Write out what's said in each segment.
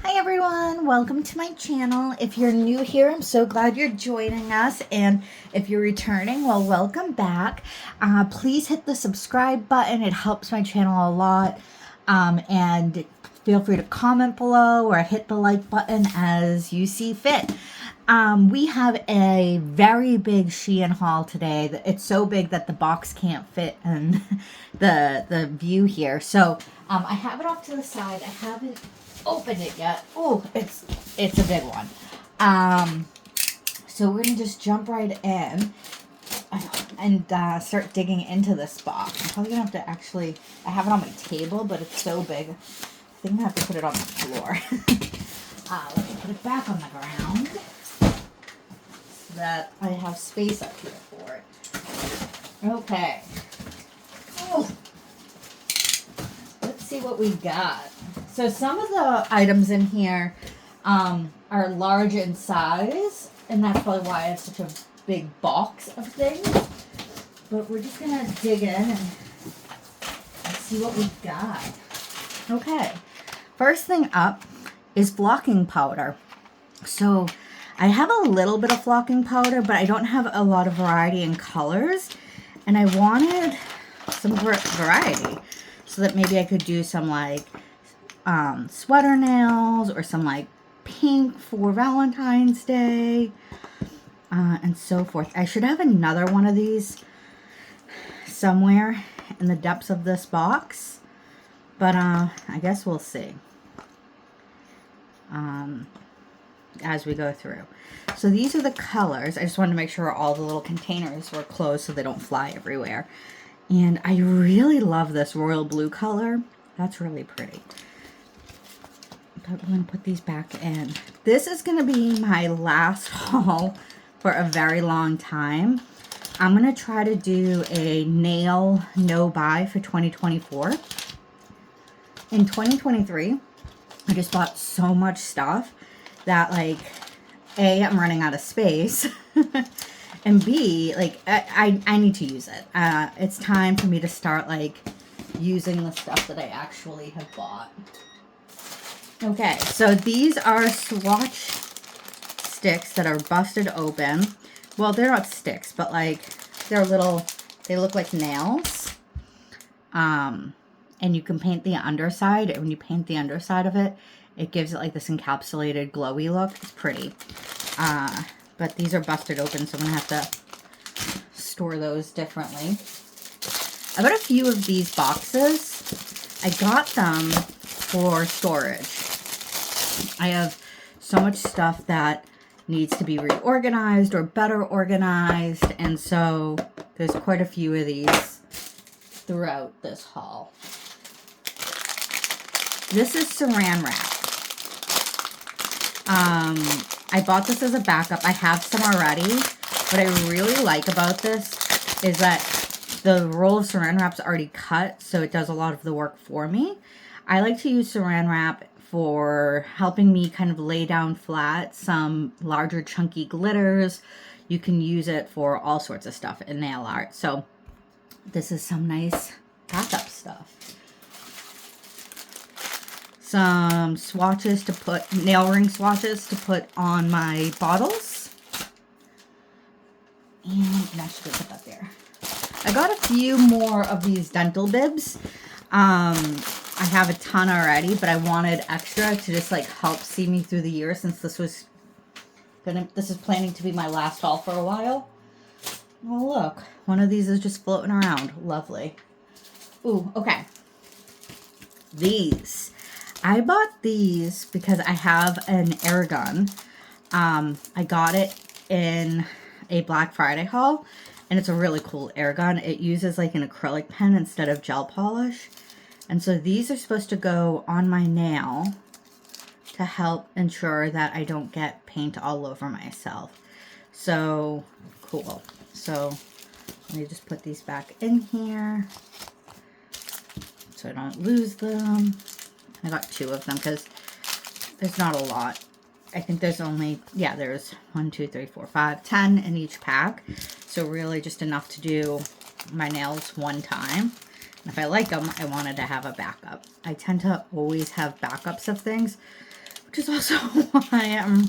Hi everyone, welcome to my channel. If you're new here, I'm so glad you're joining us, and if you're returning, well, welcome back. Please hit the subscribe button. It helps my channel a lot, and feel free to comment below or hit the like button as you see fit. We have a very big Shein haul today. It's so big that the box can't fit in the view here. So I have it off to the side. I haven't opened it yet. Oh, it's a big one. So we're gonna just jump right in and start digging into this box. I'm probably gonna have to actually, I have it on my table, but it's so big. I think I'm gonna have to put it on the floor. Let me put it back on the ground so that I have space up here for it. Okay. Oh. Let's see what we got. So some of the items in here are large in size, and that's probably why it's such a big box of things. But we're just gonna dig in and see what we got. Okay, first thing up is flocking powder. So I have a little bit of flocking powder, but I don't have a lot of variety in colors, and I wanted some variety so that maybe I could do some like sweater nails or some like pink for Valentine's Day and so forth. I should have another one of these somewhere in the depths of this box, but I guess we'll see as we go through. So these are the colors. I just wanted to make sure all the little containers were closed so they don't fly everywhere. And I really love this royal blue color. That's really pretty. But we're going to put these back in. This is going to be my last haul for a very long time. I'm going to try to do a nail no buy for 2024. In 2023, I just bought so much stuff that, like, A, I'm running out of space. And B, like, I need to use it. It's time for me to start, like, using the stuff that I actually have bought. Okay, so these are swatch sticks that are busted open. Well, they're not sticks, but like they're little, they look like nails. And you can paint the underside. And when you paint the underside of it, it gives it like this encapsulated glowy look. It's pretty. But these are busted open, so I'm going to have to store those differently. I got a few of these boxes. I got them for storage. I have so much stuff that needs to be reorganized or better organized, and so there's quite a few of these throughout this haul. This is saran wrap. I bought this as a backup. I have some already. What I really like about this is that the roll of saran wrap's already cut, so it does a lot of the work for me. I like to use saran wrap for helping me kind of lay down flat some larger chunky glitters. You can use it for all sorts of stuff in nail art. So this is some nice backup stuff. Some swatches to put, nail ring swatches to put on my bottles. And I should put that there. I got a few more of these dental bibs. I have a ton already, but I wanted extra to just like help see me through the year, since this is planning to be my last haul for a while. Oh look, one of these is just floating around. Lovely. Ooh, okay. These. I bought these because I have an air gun. I got it in a Black Friday haul, and it's a really cool air gun. It uses like an acrylic pen instead of gel polish. And so these are supposed to go on my nail to help ensure that I don't get paint all over myself. So cool. So let me just put these back in here so I don't lose them. I got 2 of them because there's not a lot. I think there's only, yeah, there's 1, 2, 3, 4, 5, 10 in each pack. So really just enough to do my nails one time. If I like them, I wanted to have a backup. I tend to always have backups of things which is also why I'm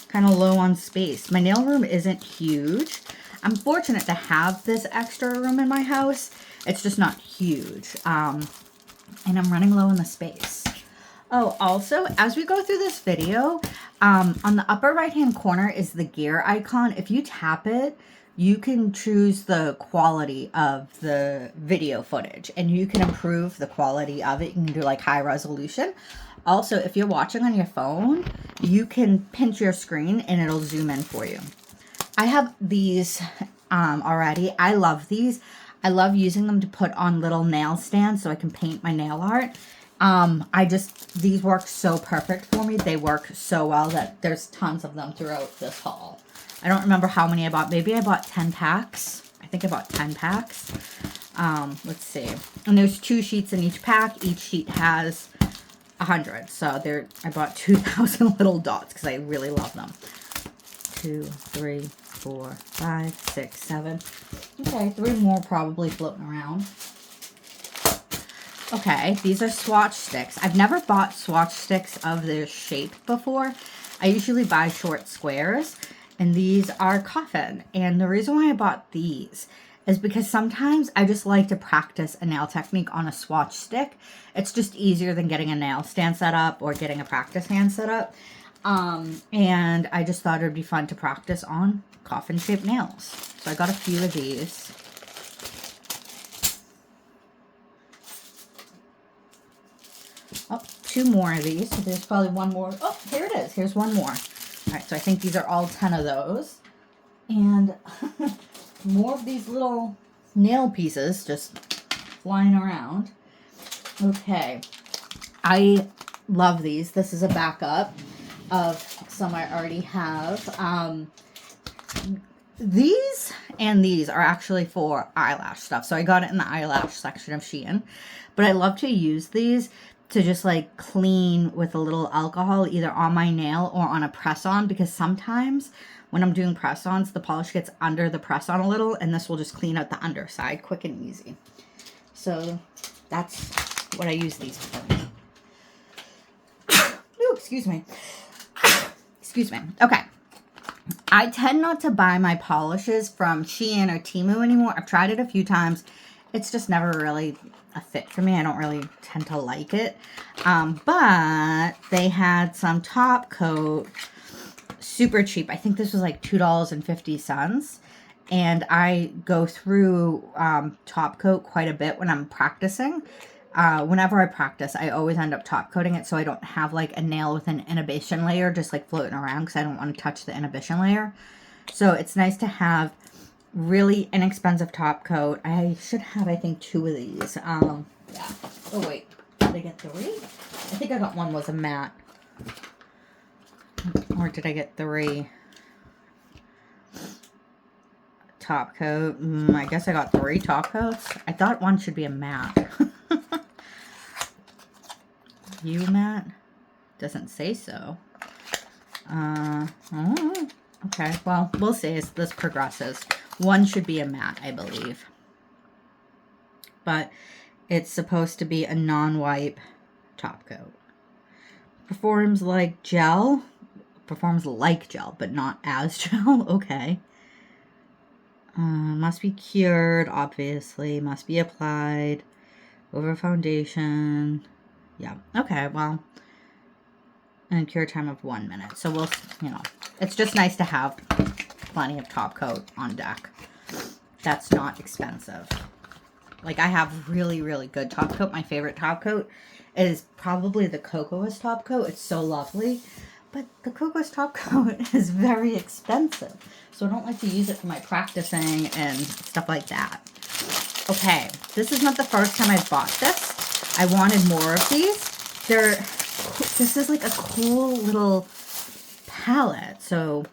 kind of low on space. My nail room isn't huge. I'm fortunate to have this extra room in my house. It's just not huge. And I'm running low on the space. Oh, also, as we go through this video, on the upper right-hand corner is the gear icon. If you tap it, you can choose the quality of the video footage, and you can improve the quality of it. You can do like high resolution. Also, if you're watching on your phone, you can pinch your screen and it'll zoom in for you. I have these already. I love these. I love using them to put on little nail stands so I can paint my nail art. These work so perfect for me. They work so well that there's tons of them throughout this haul. I don't remember how many I bought. Maybe I bought 10 packs. I think I bought 10 packs. Let's see. And there's 2 sheets in each pack. Each sheet has 100. So I bought 2,000 little dots because I really love them. 2, 3, 4, 5, 6, 7. Okay, 3 more probably floating around. Okay, these are swatch sticks. I've never bought swatch sticks of their shape before. I usually buy short squares, and these are coffin. And the reason why I bought these is because sometimes I just like to practice a nail technique on a swatch stick. It's just easier than getting a nail stand set up or getting a practice hand set up. And I just thought it would be fun to practice on coffin-shaped nails. So I got a few of these. Oh, 2 more of these. So there's probably 1 more. Oh, here it is. Here's 1 more. All right, so I think these are all 10 of those. And more of these little nail pieces just flying around. Okay. I love these. This is a backup of some I already have. These and these are actually for eyelash stuff. So I got it in the eyelash section of Shein. But I love to use these to just like clean with a little alcohol either on my nail or on a press-on, because sometimes when I'm doing press-ons, the polish gets under the press-on a little, and this will just clean out the underside quick and easy. So that's what I use these for. Ooh, excuse me. Excuse me. Okay. I tend not to buy my polishes from Shein or Temu anymore. I've tried it a few times. It's just never really a fit for me. I don't really tend to like it. But they had some top coat, super cheap. I think this was like $2.50. And I go through top coat quite a bit when I'm practicing. Whenever I practice, I always end up top coating it so I don't have like a nail with an inhibition layer just like floating around, because I don't want to touch the inhibition layer. So it's nice to have really inexpensive top coat. I should have, I think, 2 of these. Yeah. Oh, wait. Did I get 3? I think I got 1 was a matte. Or did I get 3? Top coat. I guess I got 3 top coats. I thought 1 should be a matte. You matte? Doesn't say so. Oh, okay. Well, we'll see as this progresses. 1 should be a matte, I believe. But it's supposed to be a non-wipe top coat. Performs like gel. Performs like gel, but not as gel. Okay. Must be cured, obviously. Must be applied over foundation. Yeah. Okay, well. And cure time of 1 minute. So we'll, it's just nice to have plenty of top coat on deck. That's not expensive. Like, I have really, really good top coat. My favorite top coat is probably the Kokoist top coat. It's so lovely. But the Kokoist top coat is very expensive. So I don't like to use it for my practicing and stuff like that. Okay, this is not the first time I've bought this. I wanted more of these. This is like a cool little palette. So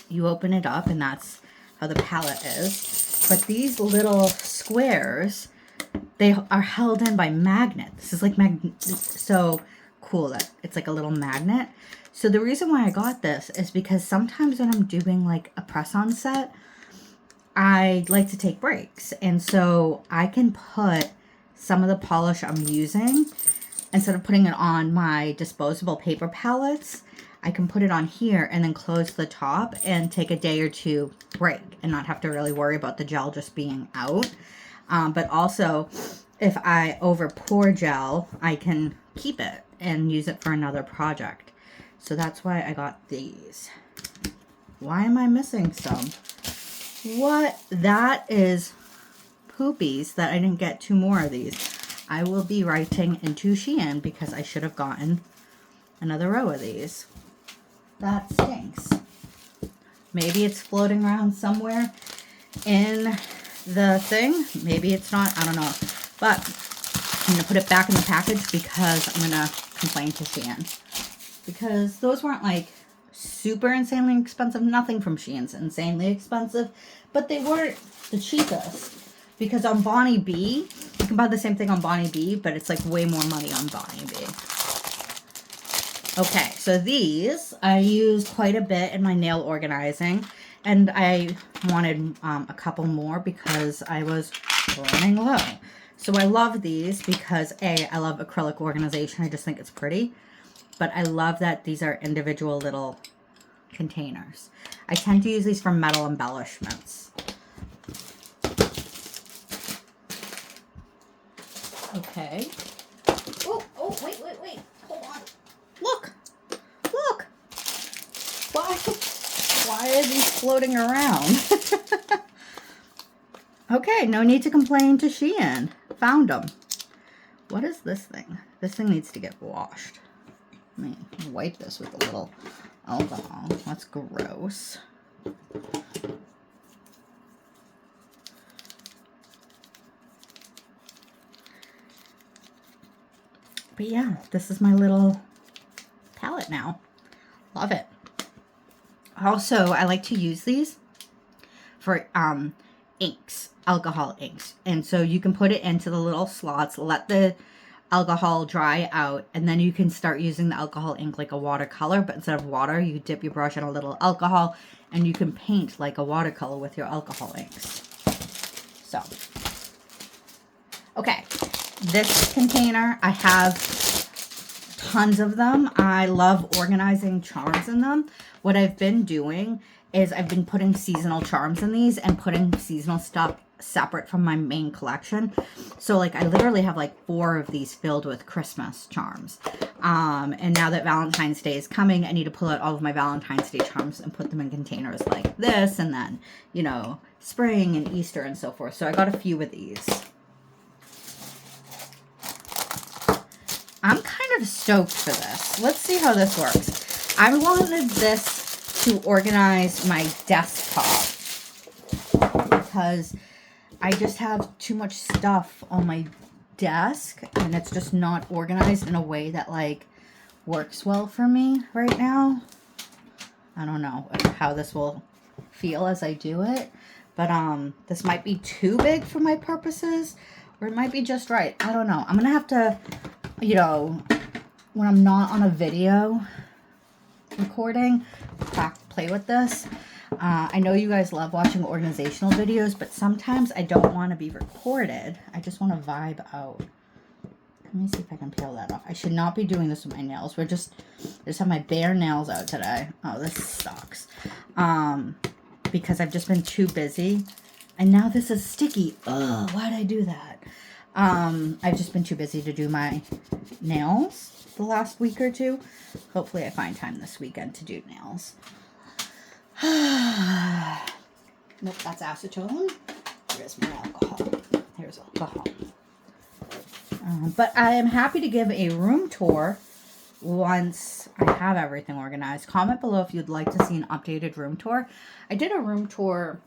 you open it up and that's how the palette is. But these little squares, they are held in by magnets. This is like so cool that it's like a little magnet. So the reason why I got this is because sometimes when I'm doing like a press-on set, I like to take breaks. And so I can put some of the polish I'm using instead of putting it on my disposable paper palettes, I can put it on here and then close the top and take a day or two break and not have to really worry about the gel just being out. But also, if I over pour gel, I can keep it and use it for another project. So that's why I got these. Why am I missing some? What? That is poopies that I didn't get 2 more of these. I will be writing into Shein because I should have gotten another row of these. That stinks. Maybe it's floating around somewhere in the thing. Maybe it's not. I don't know. But I'm going to put it back in the package because I'm going to complain to Shein. Because those weren't like super insanely expensive. Nothing from Shein's insanely expensive. But they weren't the cheapest. Because on Bonnie B, you can buy the same thing on Bonnie B, but it's like way more money on Bonnie B. Okay, so these I use quite a bit in my nail organizing, and I wanted a couple more because I was running low. So I love these because A, I love acrylic organization. I just think it's pretty, but I love that these are individual little containers. I tend to use these for metal embellishments. Okay. Oh, wait. Hold on. Look. Why are these floating around? Okay, no need to complain to Shein. Found them. What is this thing? This thing needs to get washed. Let me wipe this with a little alcohol. That's gross. But yeah, this is my little palette now. Love it. Also, I like to use these for inks, alcohol inks. And so you can put it into the little slots, let the alcohol dry out, and then you can start using the alcohol ink like a watercolor. But instead of water, you dip your brush in a little alcohol and you can paint like a watercolor with your alcohol inks. So, okay. This container, I have tons of them. I love organizing charms in them. What I've been doing is I've been putting seasonal charms in these and putting seasonal stuff separate from my main collection. So like I literally have like 4 of these filled with Christmas charms. And now that Valentine's Day is coming, I need to pull out all of my Valentine's Day charms and put them in containers like this, and then, you know, spring and Easter and so forth. So I got a few of these. I'm kind of stoked for this. Let's see how this works. I wanted this to organize my desktop because I just have too much stuff on my desk and it's just not organized in a way that like works well for me right now. I don't know how this will feel as I do it, but this might be too big for my purposes, or it might be just right. I don't know. I'm gonna have to, you know, when I'm not on a video recording, play with this. I know you guys love watching organizational videos, but sometimes I don't want to be recorded. I just want to vibe out. Let me see if I can peel that off. I should not be doing this with my nails. I just have my bare nails out today. Oh, this sucks. Because I've just been too busy. And now this is sticky. Ugh, why'd I do that? I've just been too busy to do my nails the last week or two. Hopefully I find time this weekend to do nails. Nope, that's acetone. Here's my alcohol. Here's alcohol. But I am happy to give a room tour once I have everything organized. Comment below if you'd like to see an updated room tour. I did a room tour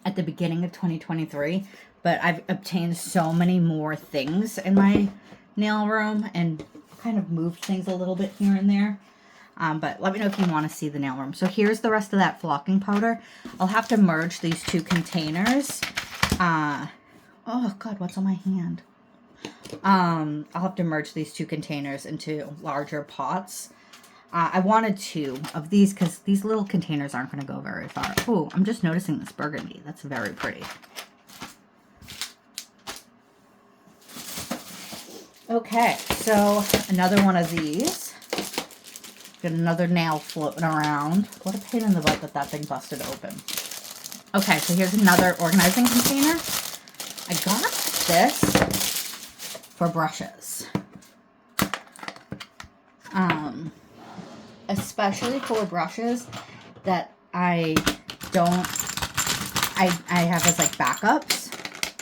at the beginning of 2023, but I've obtained so many more things in my nail room and kind of moved things a little bit here and there. But let me know if you want to see the nail room. So here's the rest of that flocking powder. I'll have to merge these 2 containers. Oh God, what's on my hand? I'll have to merge these 2 containers into larger pots. I wanted 2 of these because these little containers aren't going to go very far. Oh, I'm just noticing this burgundy. That's very pretty. Okay, so another one of these. Got another nail floating around. What a pain in the butt that thing busted open. Okay, so here's another organizing container. I got this for brushes. Especially for brushes that I have as like backups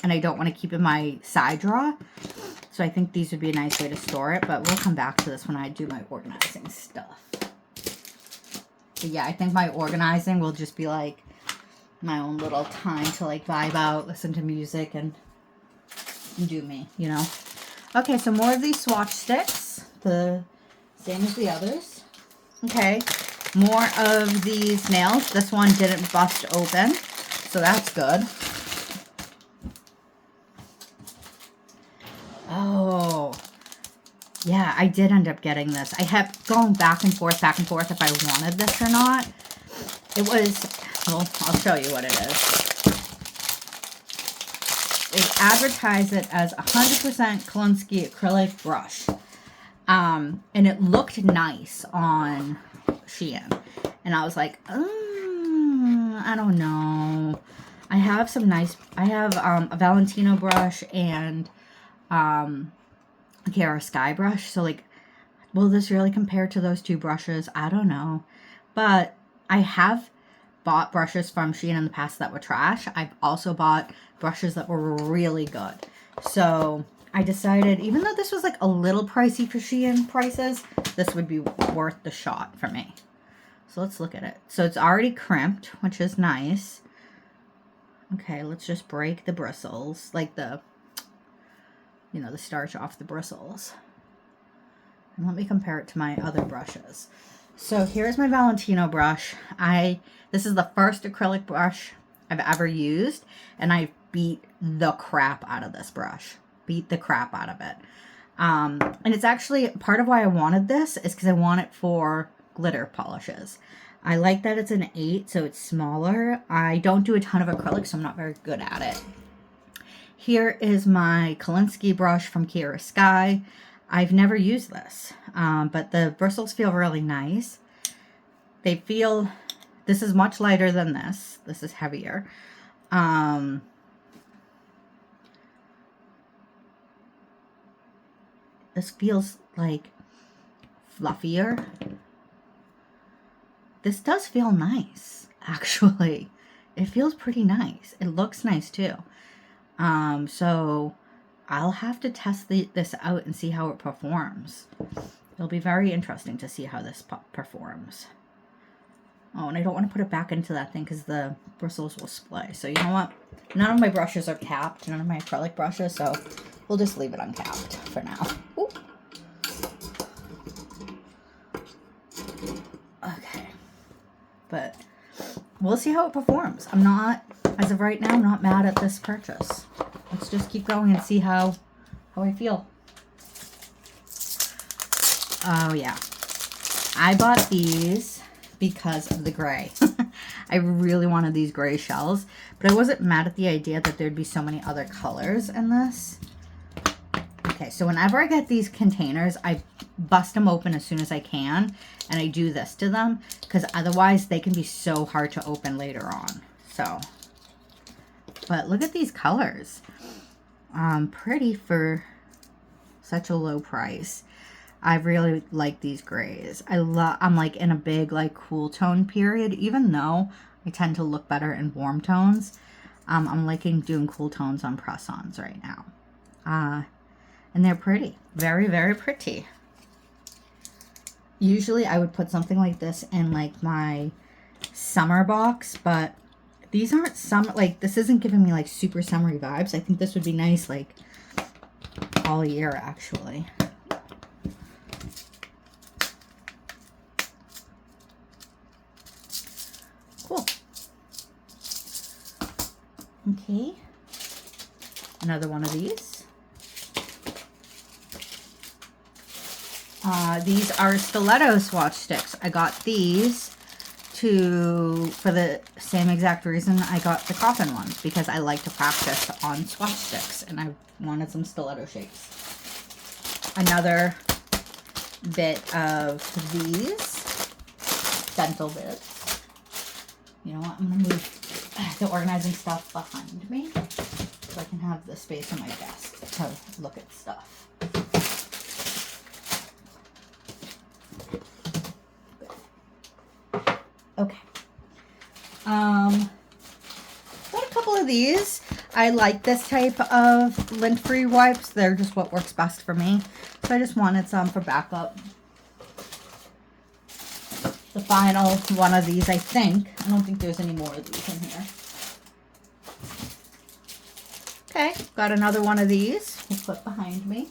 and I don't want to keep in my side drawer. So I think these would be a nice way to store it, but we'll come back to this when I do my organizing stuff. But yeah, I think my organizing will just be like my own little time to like vibe out, listen to music, and do me, you know? Okay, so more of these swatch sticks, the same as the others. Okay, more of these nails. This one didn't bust open, so that's good. Oh, yeah, I did end up getting this. I kept going back and forth if I wanted this or not. It was, well, I'll show you what it is. They advertise it as 100% Kolinsky acrylic brush. And it looked nice on Shein. And I was like, I don't know. I have some nice, I have a Valentino brush and a Kiara Sky brush. So like, will this really compare to those two brushes? I don't know. But I have bought brushes from Shein in the past that were trash. I've also bought brushes that were really good. So I decided, even though this was like a little pricey for Shein prices, this would be worth the shot for me. So let's look at it. So it's already crimped, which is nice. Okay, let's just break the bristles, like the, you know, the starch off the bristles. And let me compare it to my other brushes. So here's my Valentino brush. This is the first acrylic brush I've ever used, and I beat the crap out of this brush. Beat the crap out of it. And it's actually, part of why I wanted this is because I want it for glitter polishes. I like that it's an 8, so it's smaller. I don't do a ton of acrylic, so I'm not very good at it. Here is my Kolinsky brush from Kiara Sky. I've never used this, but the bristles feel really nice. They feel, this is much lighter than this. This is heavier. This feels like fluffier. This does feel nice, actually. It feels pretty nice. It looks nice too. So I'll have to test this out and see how it performs. It'll be very interesting to see how this performs. Oh, and I don't want to put it back into that thing because the bristles will splay. So you know what? None of my brushes are capped. None of my acrylic brushes. So we'll just leave it uncapped for now. Ooh. Okay. But we'll see how it performs. I'm not, as of right now, I'm not mad at this purchase. Let's just keep going and see how I feel. Oh, yeah. I bought these because of the gray. I really wanted these gray shells, but I wasn't mad at the idea that there'd be so many other colors in this. Okay, so whenever I get these containers, I bust them open as soon as I can, and I do this to them, because otherwise they can be so hard to open later on. So, but look at these colors. Pretty for such a low price. I really like these grays. I'm like in a big like cool tone period, even though I tend to look better in warm tones. I'm liking doing cool tones on press-ons right now. And they're pretty. Very, very pretty. Usually I would put something like this in like my summer box, but these aren't summer, like this isn't giving me like super summery vibes. I think this would be nice like all year actually. Cool. Okay. Another one of these. These are stiletto swatch sticks. I got these for the same exact reason I got the coffin ones, because I like to practice on swatch sticks and I wanted some stiletto shapes. another bit of these dental bits. You know what? I'm going to move the organizing stuff behind me so I can have the space on my desk to look at stuff. Okay. Got a couple of these. I like this type of lint-free wipes. They're just what works best for me. So I just wanted some for backup. The final one of these, I think. I don't think there's any more of these in here. Okay, got another one of these. We'll put behind me.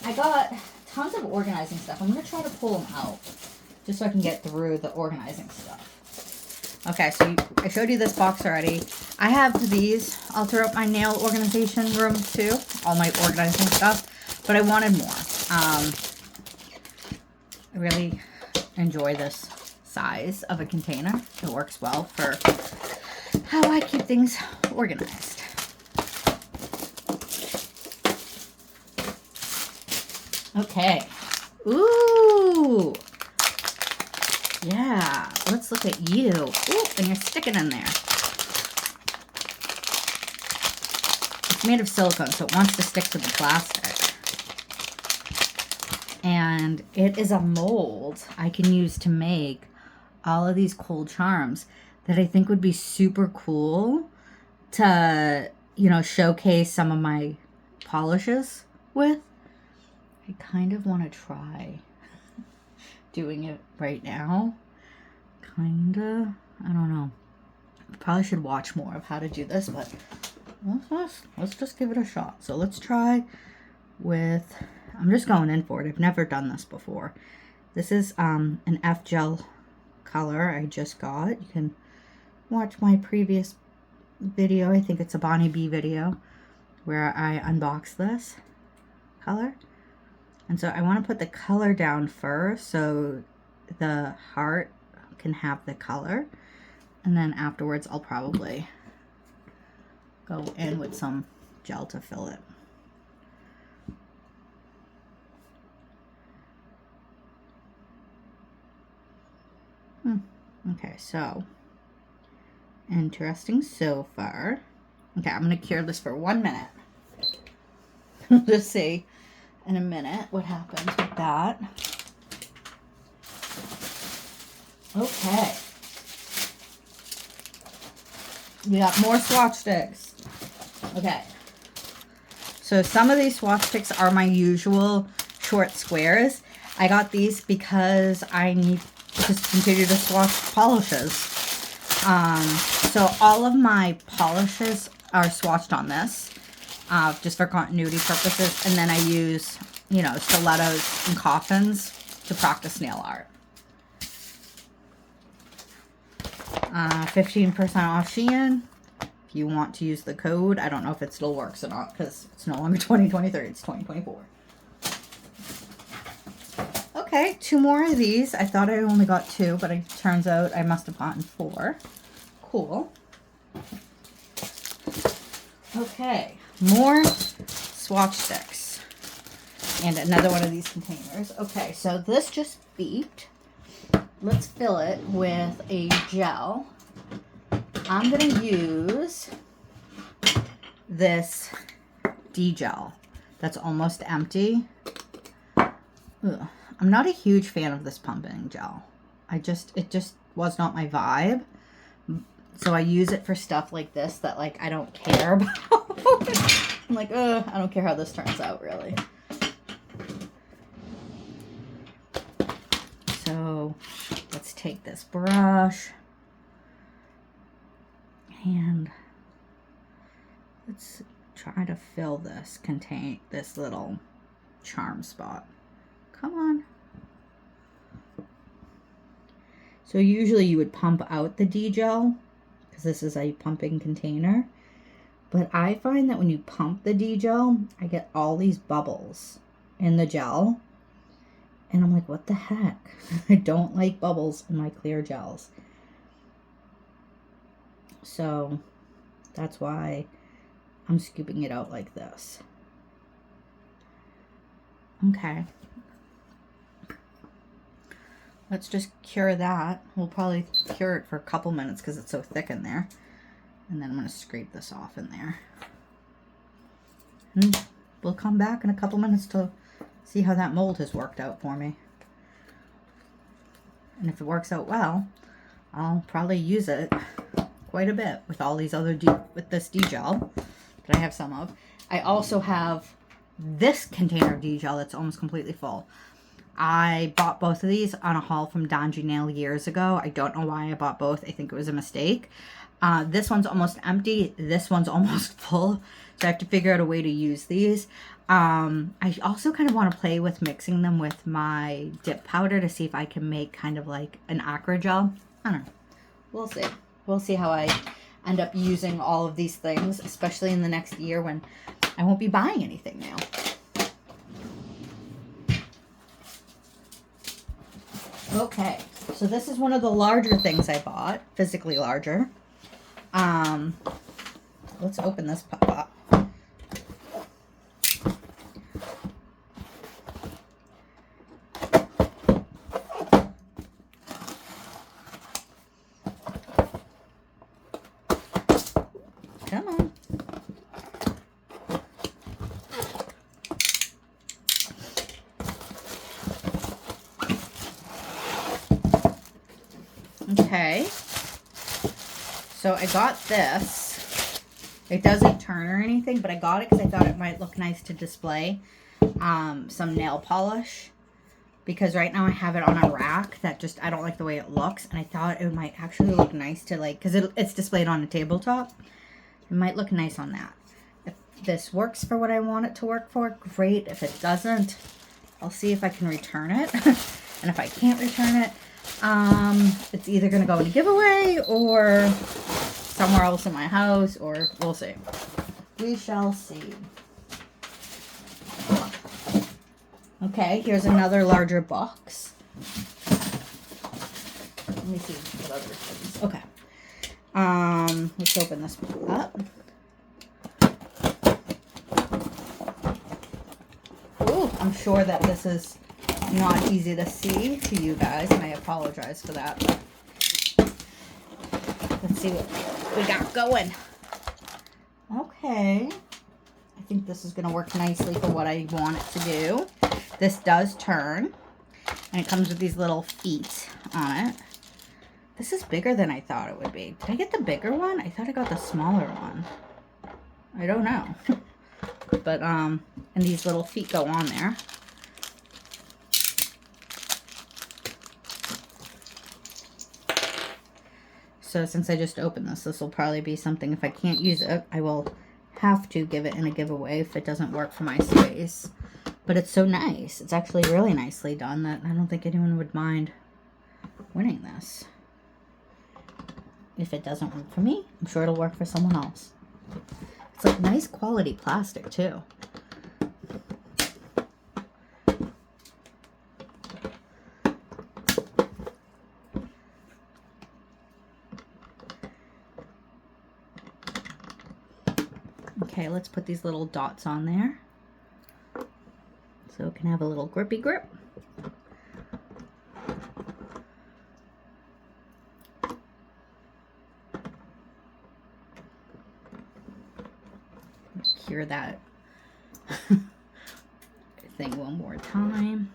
I got tons of organizing stuff. I'm going to try to pull them out just so I can get through the organizing stuff. Okay, so I showed you this box already. I have these all throughout my nail organization room too, all my organizing stuff, but I wanted more. I really enjoy this size of a container. It works well for how I keep things organized. Okay. Ooh. Yeah, let's look at you. Ooh, and you're sticking in there. It's made of silicone, so it wants to stick to the plastic. And it is a mold I can use to make all of these cool charms that I think would be super cool to, you know, showcase some of my polishes with. I kind of want to try doing it right now. Kinda. I don't know. I probably should watch more of how to do this, but let's just give it a shot. So let's try with, I'm just going in for it. I've never done this before. This is an F gel color I just got. You can watch my previous video. I think it's a Bonnie B video where I unbox this color. And so I want to put the color down first so the heart can have the color. And then afterwards I'll probably go in with some gel to fill it. Okay, so interesting so far. Okay, I'm going to cure this for 1 minute. Just see in a minute what happens with that. Okay. We got more swatch sticks. Okay. So some of these swatch sticks are my usual short squares. I got these because I need to continue to swatch polishes. So all of my polishes are swatched on this. Just for continuity purposes, and then I use, you know, stilettos and coffins to practice nail art. 15% off Shein if you want to use the code. I don't know if it still works or not because it's no longer 2023, it's 2024. Okay, 2 more of these. I thought I only got 2, but it turns out I must have gotten 4. Cool. Okay. More swatch sticks and another one of these containers. Okay, so this just beeped. Let's fill it with a gel. I'm gonna use this D-gel that's almost empty. Ugh. I'm not a huge fan of this pumping gel. It just was not my vibe. So I use it for stuff like this that, like, I don't care about. I'm like, I don't care how this turns out, really. So let's take this brush and let's try to fill this, contain this little charm spot. Come on. So usually you would pump out the D-gel because this is a pumping container. But I find that when you pump the D-gel, I get all these bubbles in the gel. And I'm like, what the heck? I don't like bubbles in my clear gels. So that's why I'm scooping it out like this. Okay. Let's just cure that. We'll probably cure it for a couple minutes because it's so thick in there. And then I'm going to scrape this off in there. And we'll come back in a couple minutes to see how that mold has worked out for me. And if it works out well, I'll probably use it quite a bit with all these other with this D-gel that I have some of. I also have this container of D-gel that's almost completely full. I bought both of these on a haul from Donji Nail years ago. I don't know why I bought both. I think it was a mistake. This one's almost empty. This one's almost full. So I have to figure out a way to use these. I also kind of want to play with mixing them with my dip powder to see if I can make kind of like an acra gel. I don't know. We'll see. We'll see how I end up using all of these things, especially in the next year when I won't be buying anything new. Okay, so this is one of the larger things I bought, physically larger. Let's open this up. Come on. Okay, so I got this. It doesn't turn or anything, but I got it because I thought it might look nice to display some nail polish, because right now I have it on a rack that just, I don't like the way it looks, and I thought it might actually look nice to, like, because it's displayed on a tabletop. It might look nice on that. If this works for what I want it to work for, great. If it doesn't, I'll see if I can return it. And if I can't return it, it's either going to go in a giveaway or somewhere else in my house, or we'll see. We shall see. Okay, here's another larger box. Let me see what other things. Okay. Let's open this one up. Ooh, I'm sure that this is not easy to see to you guys, and I apologize for that. Let's see what we got going. Okay. I think this is going to work nicely for what I want it to do. This does turn, and it comes with these little feet on it. This is bigger than I thought it would be. Did I get the bigger one? I thought I got the smaller one. I don't know. But, and these little feet go on there. So since I just opened this, this will probably be something, if I can't use it, I will have to give it in a giveaway if it doesn't work for my space. But it's so nice. It's actually really nicely done that I don't think anyone would mind winning this. If it doesn't work for me, I'm sure it'll work for someone else. It's like nice quality plastic too. Okay, let's put these little dots on there so it can have a little grippy grip. Cure that thing one more time.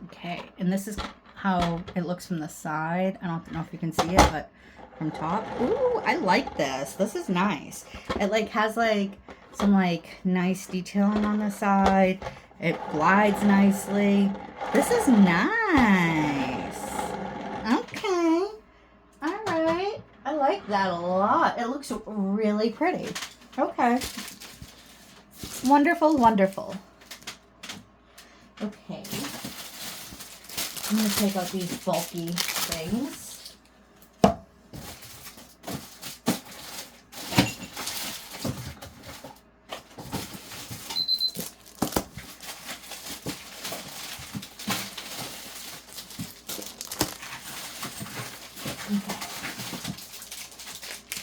Okay, and this is how it looks from the side. I don't know if you can see it, but from top. Ooh, I like this. This is nice. It like has like some like nice detailing on the side. It glides nicely. This is nice. Okay. All right. I like that a lot. It looks really pretty. Okay. Wonderful, wonderful. Okay. I'm going to take out these bulky things.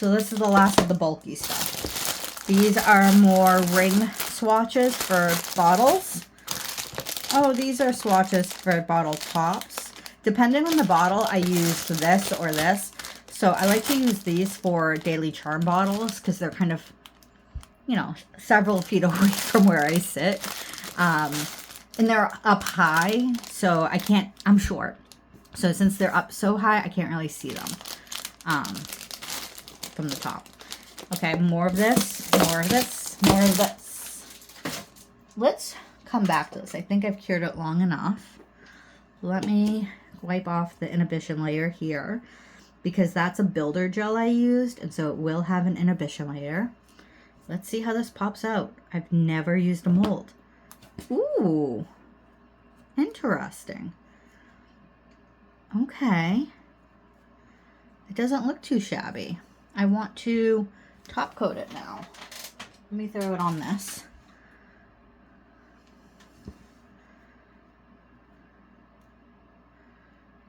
So this is the last of the bulky stuff. These are more ring swatches for bottles. Oh, these are swatches for bottle tops. Depending on the bottle, I use this or this. So I like to use these for daily Charme bottles because they're kind of, you know, several feet away from where I sit. And they're up high, so I can't, I'm short. So since they're up so high, I can't really see them from the top. Okay, more of this, more of this, more of this. Let's come back to this. I think I've cured it long enough. Let me wipe off the inhibition layer here because that's a builder gel I used, and so it will have an inhibition layer. Let's see how this pops out. I've never used a mold. Ooh, interesting. Okay. It doesn't look too shabby. I want to top coat it now. Let me throw it on this.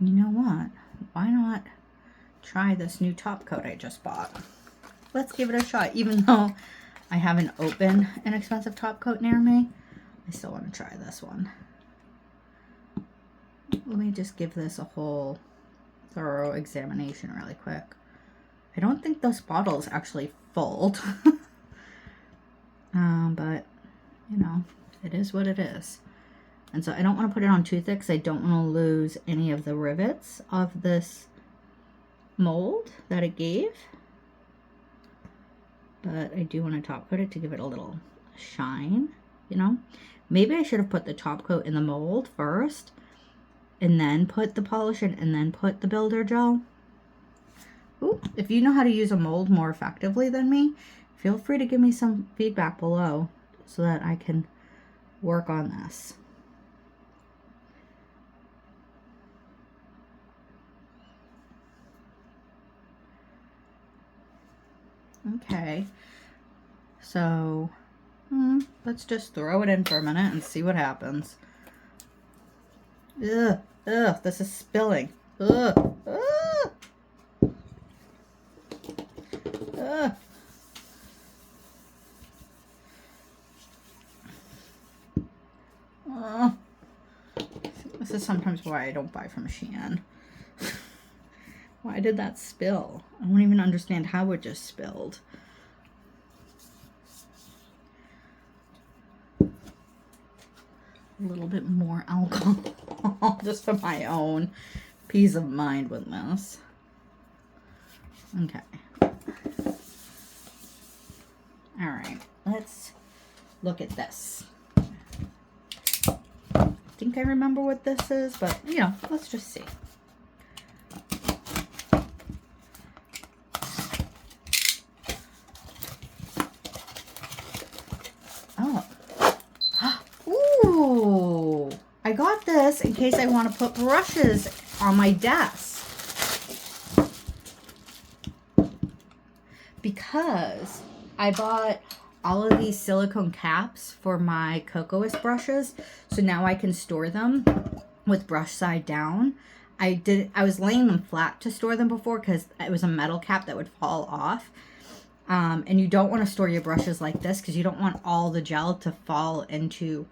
You know what? Why not try this new top coat I just bought? Let's give it a shot. Even though I have an open inexpensive top coat near me, I still want to try this one. Let me just give this a whole thorough examination really quick. I don't think this bottle is actually full. But, you know, it is what it is. And so I don't want to put it on too thick because I don't want to lose any of the rivets of this mold that it gave. But I do want to top coat it to give it a little shine, you know. Maybe I should have put the top coat in the mold first and then put the polish in and then put the builder gel. Ooh, if you know how to use a mold more effectively than me, feel free to give me some feedback below so that I can work on this. Okay, so let's just throw it in for a minute and see what happens. Ugh, this is spilling. Ugh, ugh, ugh. This is sometimes why I don't buy from Shein. Why did that spill? I don't even understand how it just spilled. A little bit more alcohol just for my own peace of mind with this. Okay. All right, let's look at this. I think I remember what this is, but you know, let's just see. I got this in case I want to put brushes on my desk. Because I bought all of these silicone caps for my Kokoist brushes. So now I can store them with brush side down. I was laying them flat to store them before because it was a metal cap that would fall off. And you don't want to store your brushes like this because you don't want all the gel to fall into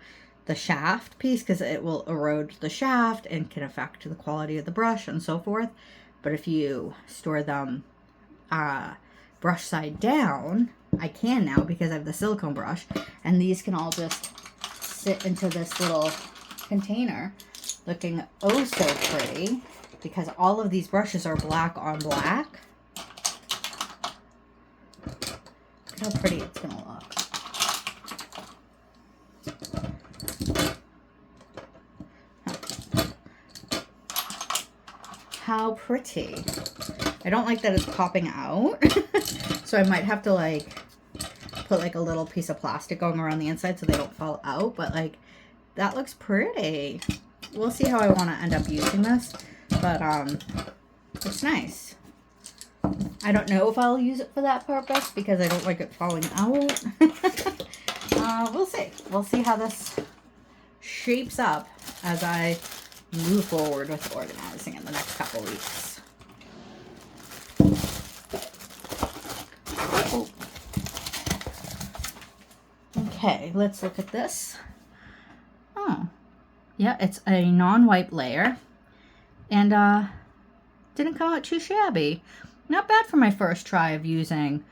the shaft piece because it will erode the shaft and can affect the quality of the brush and so forth. But if you store them brush side down, I can now because I have the silicone brush, and these can all just sit into this little container looking oh so pretty because all of these brushes are black on black. Look how pretty it's gonna look. How pretty. I don't like that it's popping out. So I might have to like put like a little piece of plastic going around the inside so they don't fall out, but like that looks pretty. We'll see how I want to end up using this, but it's nice. I don't know if I'll use it for that purpose because I don't like it falling out. We'll see. We'll see how this shapes up as I move forward with organizing in the next couple weeks. Okay, let's look at this. Oh, yeah, it's a non-wipe layer. And didn't come out too shabby. Not bad for my first try of using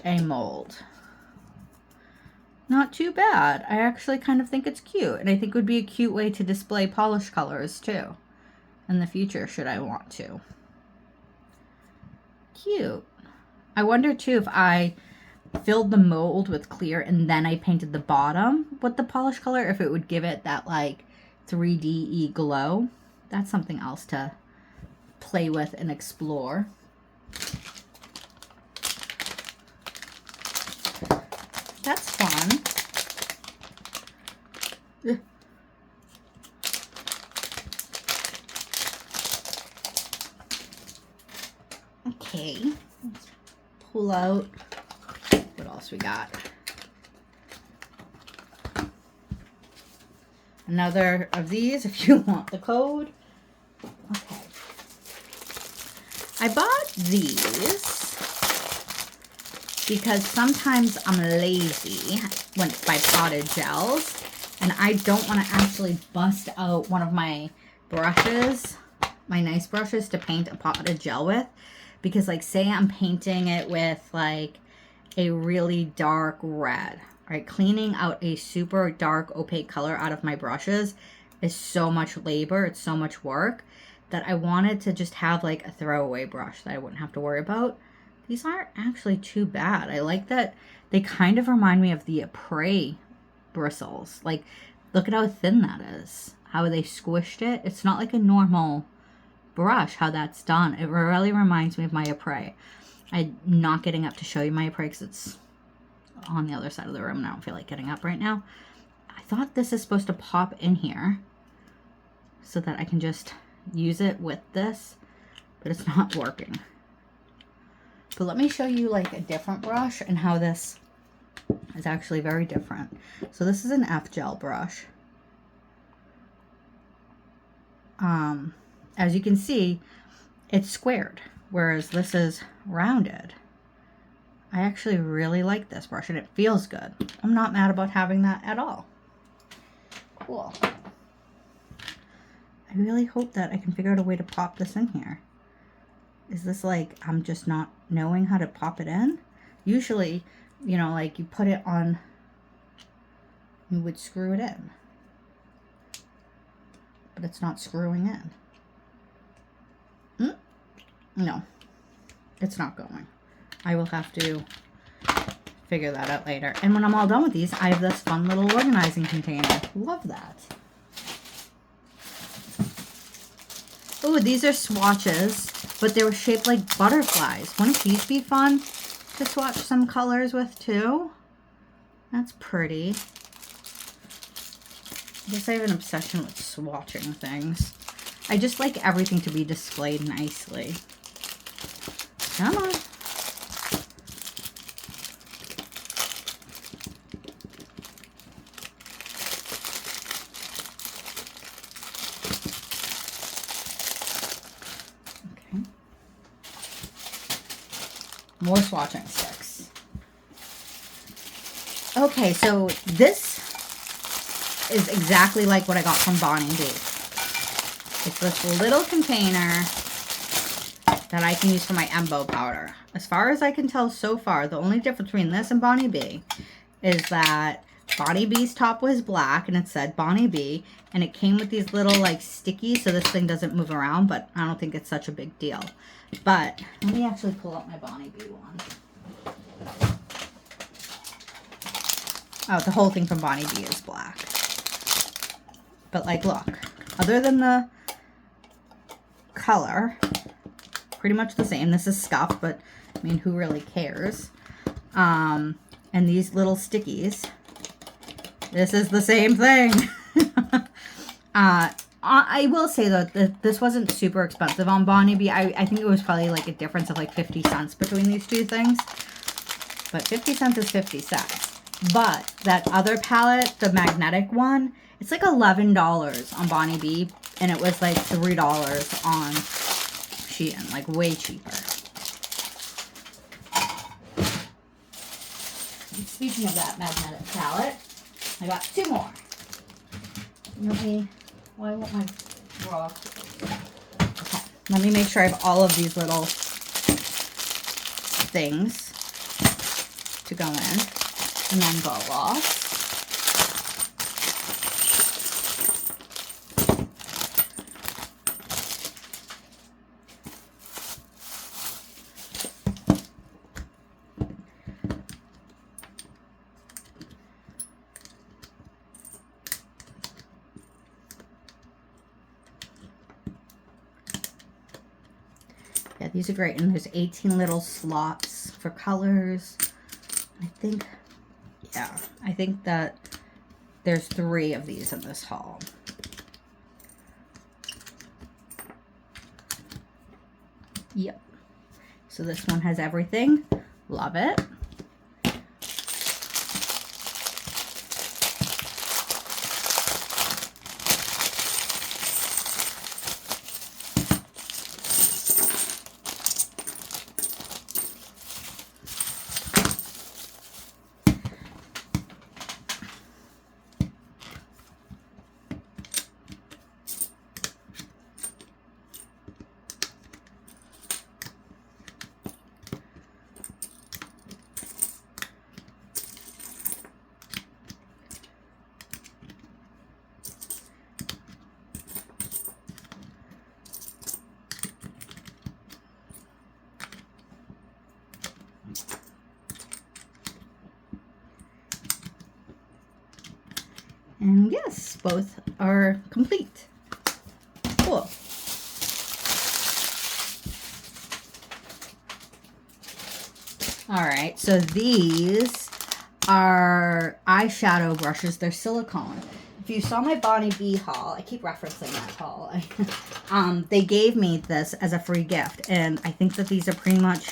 a mold. Not too bad. I actually kind of think it's cute. And I think it would be a cute way to display polish colors too in the future, should I want to. Cute. I wonder too if I filled the mold with clear and then I painted the bottom with the polish color, if it would give it that like 3D glow. That's something else to play with and explore. That's fun. Okay, let's pull out, what else we got? Another of these if you want the code. Okay. I bought these because sometimes I'm lazy when by potted gels and I don't want to actually bust out one of my brushes, my nice brushes to paint a potted gel with, because like say I'm painting it with like a really dark red, right? Cleaning out a super dark opaque color out of my brushes is so much labor, it's so much work, that I wanted to just have like a throwaway brush that I wouldn't have to worry about. These aren't actually too bad. I like that they kind of remind me of the Apres bristles. Like, look at how thin that is. How they squished it. It's not like a normal brush, how that's done. It really reminds me of my Apres. I'm not getting up to show you my Apres because it's on the other side of the room and I don't feel like getting up right now. I thought this is supposed to pop in here so that I can just use it with this, but it's not working. But let me show you like a different brush and how this is actually very different. So this is an F gel brush. As you can see, it's squared, whereas this is rounded. I actually really like this brush and it feels good. I'm not mad about having that at all. Cool. I really hope that I can figure out a way to pop this in here. Is this like I'm just not knowing how to pop it in? Usually, you know, like you put it on, you would screw it in. But it's not screwing in. No, it's not going. I will have to figure that out later. And when I'm all done with these, I have this fun little organizing container. Love that. Oh, these are swatches, but they were shaped like butterflies. Wouldn't these be fun to swatch some colors with too? That's pretty. I guess I have an obsession with swatching things. I just like everything to be displayed nicely. Come on. Okay. More swatching sticks. Okay, so this is exactly like what I got from Bonnie B. It's this little container that I can use for my Embo powder. As far as I can tell so far, the only difference between this and Bonnie B is that Bonnie B's top was black and it said Bonnie B, and it came with these little like stickies so this thing doesn't move around, but I don't think it's such a big deal. But let me actually pull up my Bonnie B one. Oh, the whole thing from Bonnie B is black. But like, look, other than the color, pretty much the same. This is scuffed, but I mean, who really cares? And these little stickies, this is the same thing. I will say though that this wasn't super expensive on Bonnie B. I think it was probably like a difference of like 50 cents between these two things. But 50 cents is 50 cents. But that other palette, the magnetic one, it's like $11 on Bonnie B, and it was like $3 on Shein, like way cheaper. Let's speaking of that magnetic palette, I got 2 more. Why won't my drawer? Okay, let me make sure I have all of these little things to go in and then go off. Yeah, these are great. And there's 18 little slots for colors. I think that there's 3 of these in this haul. Yep. So this one has everything. Love it. And yes, both are complete. Cool. All right, so these are eyeshadow brushes. They're silicone. If you saw my Bonnie B haul, I keep referencing that haul. They gave me this as a free gift, and I think that these are pretty much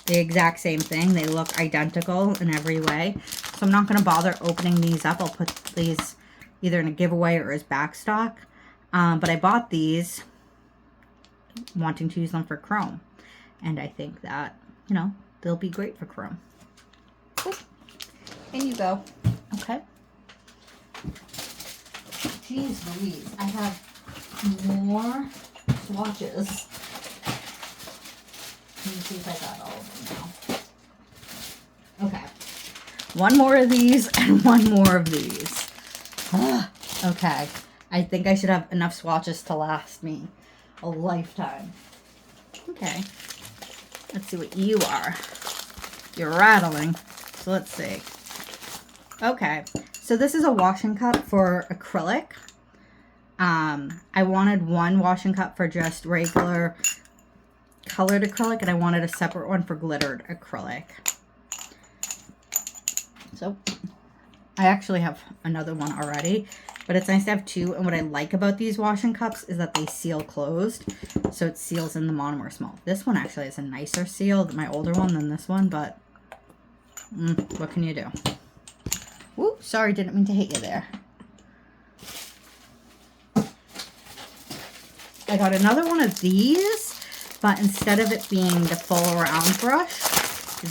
the exact same thing. They look identical in every way. So I'm not going to bother opening these up. I'll put these either in a giveaway or as back stock. But I bought these wanting to use them for chrome. And I think that, you know, they'll be great for chrome. Cool. In you go. Okay. Jeez Louise. I have more swatches. Let me see if I got all of them now. Okay. One more of these and one more of these. Okay. I think I should have enough swatches to last me a lifetime. Okay. Let's see what you are. You're rattling. So let's see. Okay. So this is a washing cup for acrylic. I wanted one washing cup for just regular colored acrylic, and I wanted a separate one for glittered acrylic. So I actually have another one already, but it's nice to have 2. And what I like about these washing cups is that they seal closed, so it seals in the monomer small. This one actually has a nicer seal, my older one, than this one, but what can you do? Whoop, sorry, didn't mean to hit you there. I got another one of these, but instead of it being the full round brush,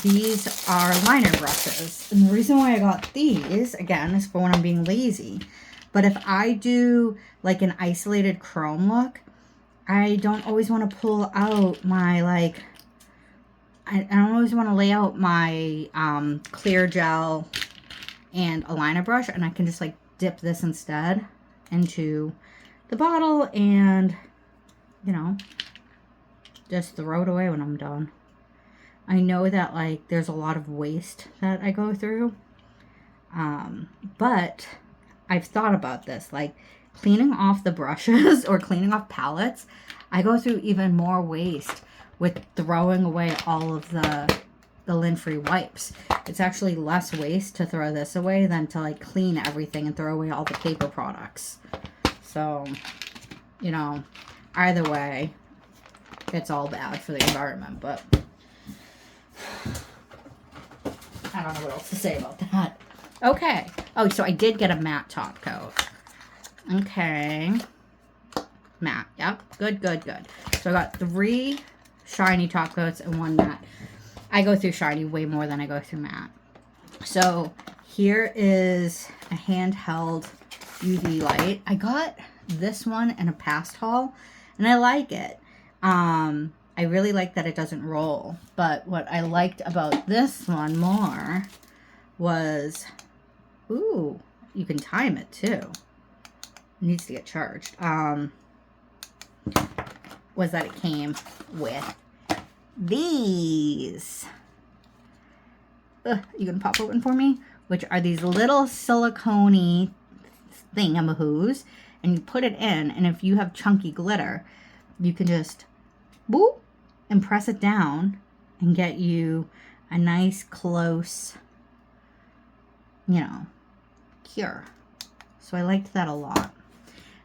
these are liner brushes. And the reason why I got these, again, is for when I'm being lazy. But if I do like an isolated chrome look, I don't always want to pull out my, like, I don't always want to lay out my clear gel and a liner brush. And I can just like dip this instead into the bottle and, you know, just throw it away when I'm done. I know that, like, there's a lot of waste that I go through. But I've thought about this, like cleaning off the brushes or cleaning off palettes. I go through even more waste with throwing away all of the lint-free wipes. It's actually less waste to throw this away than to like clean everything and throw away all the paper products. So, you know, either way, it's all bad for the environment, but I don't know what else to say about that. Okay. Oh, so I did get a matte top coat. Okay. Matte. Yep. Good, good, good. So I got 3 shiny top coats and 1 matte. I go through shiny way more than I go through matte. So here is a handheld UV light. I got this one in a past haul, and I like it. I really like that it doesn't roll. But what I liked about this one more was, ooh, you can time it too. It needs to get charged. Was that it came with these. You can pop open for me, which are these little silicone thingamahoos, and you put it in, and if you have chunky glitter, you can just boop and press it down and get you a nice close, you know, cure. So I liked that a lot.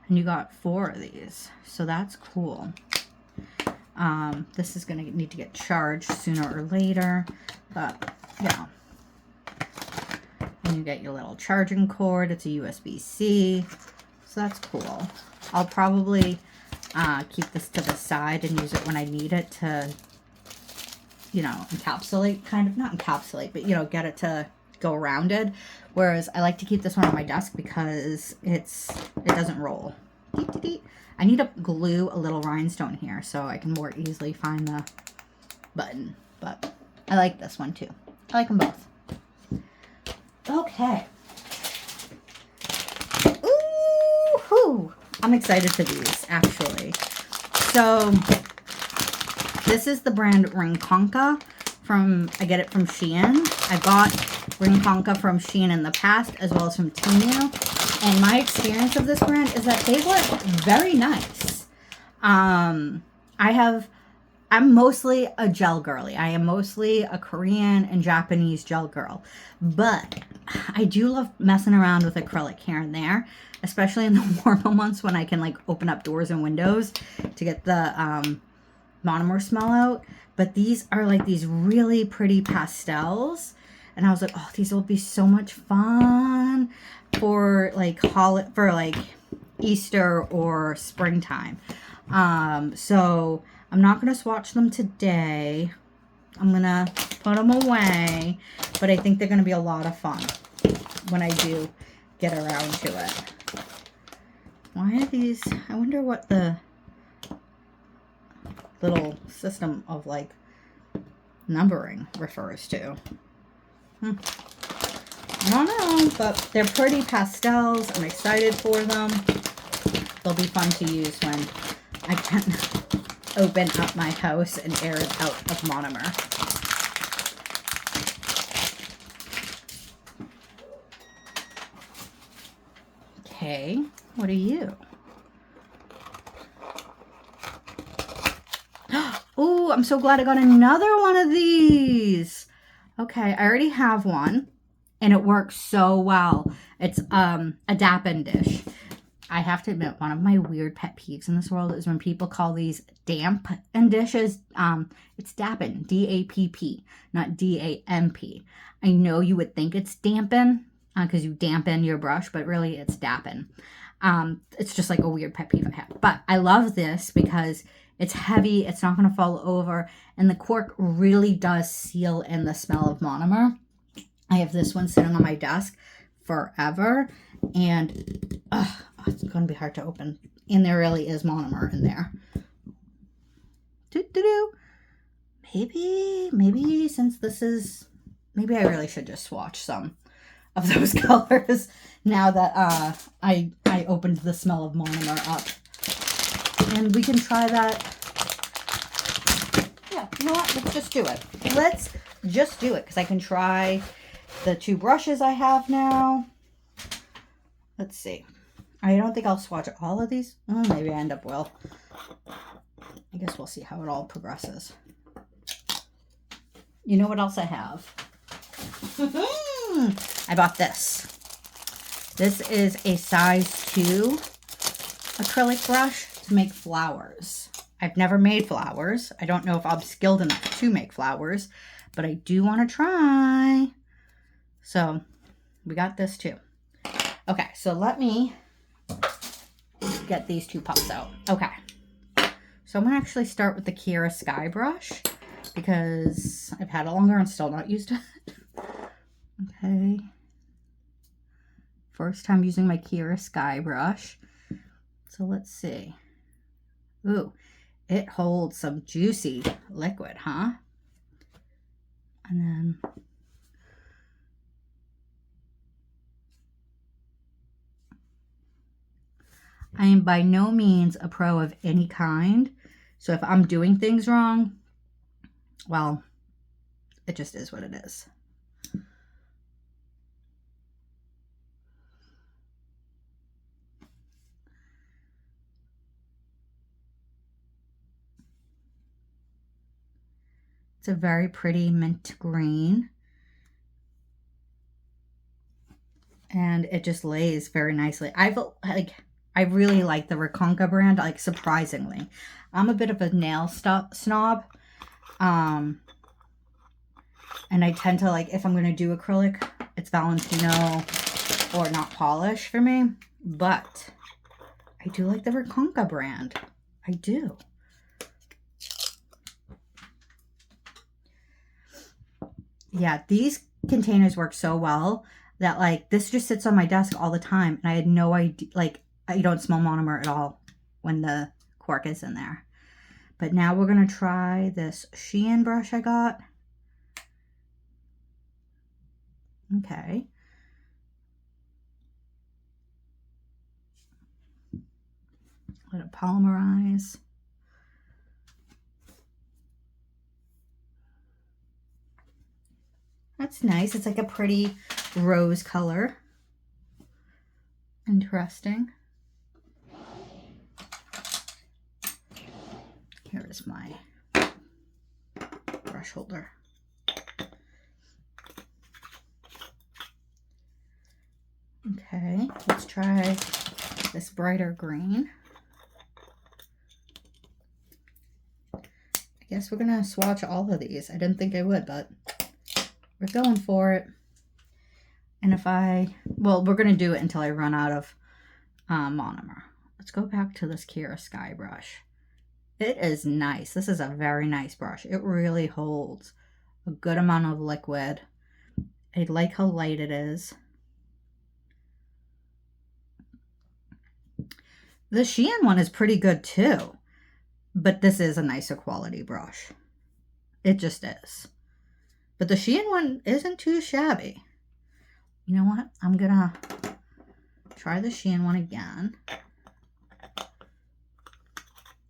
And you got 4 of these, so that's cool. This is going to need to get charged sooner or later, but yeah. And you get your little charging cord. It's a USB-C, so that's cool. I'll probably keep this to the side and use it when I need it to, you know, encapsulate, kind of, not encapsulate, but, you know, get it to go rounded. Whereas I like to keep this one on my desk because it doesn't roll. I need to glue a little rhinestone here so I can more easily find the button, but I like this one too. I like them both. Okay. Ooh, I'm excited for these, actually. So this is the brand Rinconca I get it from Shein. I got Rinconca from Shein in the past, as well as from Temu. And my experience of this brand is that they look very nice. I'm mostly a gel girly. I am mostly a Korean and Japanese gel girl. But I do love messing around with acrylic here and there, especially in the warmer months when I can like open up doors and windows to get the monomer smell out. But these are like these really pretty pastels. And I was like, oh, these will be so much fun for like Easter or springtime. So I'm not going to swatch them today. I'm going to put them away, but I think they're going to be a lot of fun when I do get around to it. Why are these? I wonder what the little system of like numbering refers to. I don't know, but they're pretty pastels. I'm excited for them. They'll be fun to use when I can open up my house and air it out of monomer. Okay, what are you? Oh, I'm so glad I got another one of these. Okay, I already have one, and it works so well. It's a dappen dish. I have to admit, one of my weird pet peeves in this world is when people call these damp and dishes. It's dappen, D-A-P-P, not D-A-M-P. I know you would think it's dampen because you dampen your brush, but really it's dappen. It's just like a weird pet peeve I have. But I love this because it's heavy, it's not going to fall over, and the cork really does seal in the smell of monomer. I have this one sitting on my desk forever, and it's going to be hard to open. And there really is monomer in there. Maybe since this is, maybe I really should just swatch some of those colors now that I opened the smell of monomer up. And we can try that. Yeah, you know what? Let's just do it. Let's just do it because I can try the 2 brushes I have now. Let's see. I don't think I'll swatch all of these. Oh, maybe I end up will. I guess we'll see how it all progresses. You know what else I have? I bought this. This is a size 2 acrylic brush to make flowers. I've never made flowers. I don't know if I'm skilled enough to make flowers, but I do want to try. So we got this too. Okay, so let me get these 2 puffs out. Okay, so I'm going to actually start with the Kira Sky brush because I've had it longer and still not used it. Okay. First time using my Kira Sky brush. So let's see. Ooh, it holds some juicy liquid, huh? And then I am by no means a pro of any kind. So if I'm doing things wrong, well, it just is what it is. It's a very pretty mint green. And it just lays very nicely. I really like the Reconca brand, like surprisingly. I'm a bit of a nail snob. And I tend to like, if I'm going to do acrylic, it's Valentino or not polish for me. But I do like the Reconca brand. I do. Yeah, these containers work so well that like this just sits on my desk all the time. And I had no idea, like I don't smell monomer at all when the cork is in there. But now we're going to try this Shein brush I got. Okay. Let it polymerize. That's nice. It's like a pretty rose color. Interesting. Here is my brush holder. Okay, let's try this brighter green. I guess we're gonna swatch all of these. I didn't think I would, but we're going for it. And if well, we're gonna do it until I run out of monomer. Let's go back to this Kira Sky brush. It is nice. This is a very nice brush. It really holds a good amount of liquid. I like how light it is. The Shein one is pretty good too, but this is a nicer quality brush. It just is. But the Shein one isn't too shabby. You know what? I'm gonna try the Shein one again.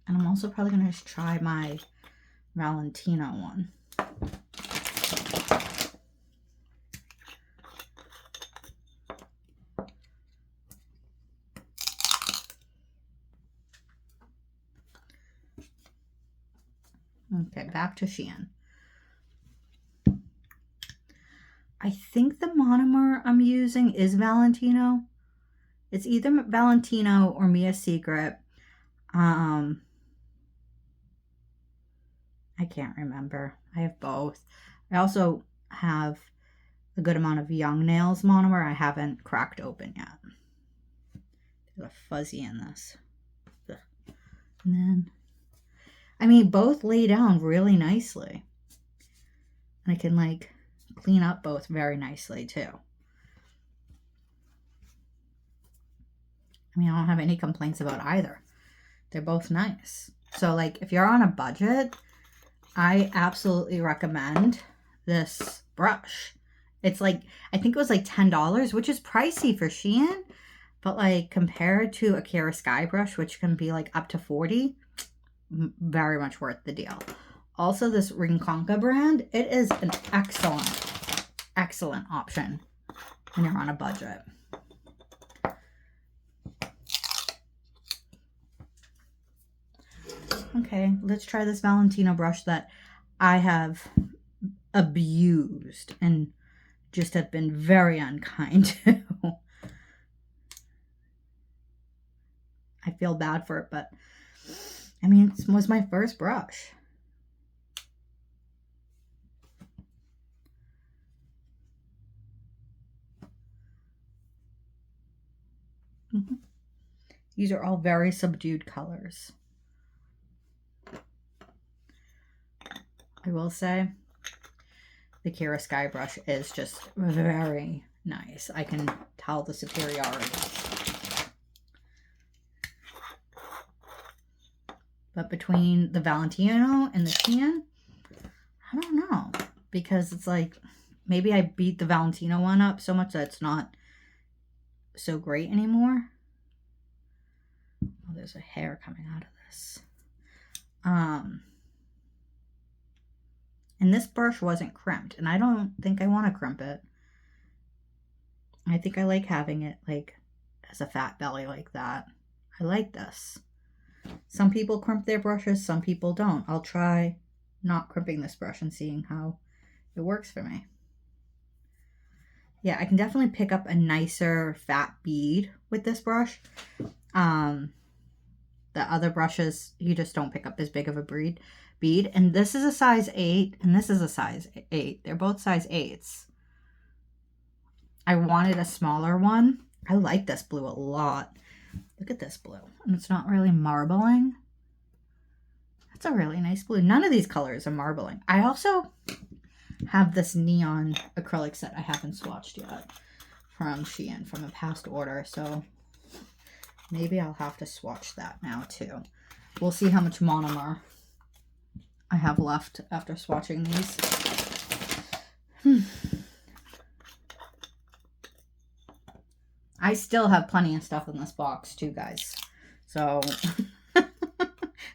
And I'm also probably gonna just try my Valentino one. Okay, back to Shein. I think the monomer I'm using is Valentino. It's either Valentino or Mia Secret. I can't remember. I have both. I also have a good amount of Young Nails monomer I haven't cracked open yet. There's a fuzzy in this. Ugh. And then, I mean, both lay down really nicely. And I can like clean up both very nicely too. I mean, I don't have any complaints about either. They're both nice. So like if you're on a budget, I absolutely recommend this brush. It's like, I think it was like $10, which is pricey for Shein, but like compared to a Kira Sky brush, which can be like up to $40, very much worth the deal. Also, this Reconca brand, it is an excellent option when you're on a budget. Okay, let's try this Valentino brush that I have abused and just have been very unkind to. I feel bad for it, but I mean, it was my first brush. These are all very subdued colors. I will say the Kira Sky brush is just very nice. I can tell the superiority. But between the Valentino and the Shein, I don't know. Because it's like, maybe I beat the Valentino one up so much that it's not so great anymore. Oh, there's a hair coming out of this. And this brush wasn't crimped, and I don't think I want to crimp it. I think I like having it like as a fat belly like that. I like this. Some people crimp their brushes, some people don't. I'll try not crimping this brush and seeing how it works for me. Yeah, I can definitely pick up a nicer fat bead with this brush. The other brushes, you just don't pick up as big of a bead. And this is a size 8, and this is a size 8. They're both size 8s. I wanted a smaller one. I like this blue a lot. Look at this blue. And it's not really marbling. That's a really nice blue. None of these colors are marbling. I also have this neon acrylic set I haven't swatched yet from Shein from a past order. So maybe I'll have to swatch that now too. We'll see how much monomer I have left after swatching these. I still have plenty of stuff in this box too, guys. So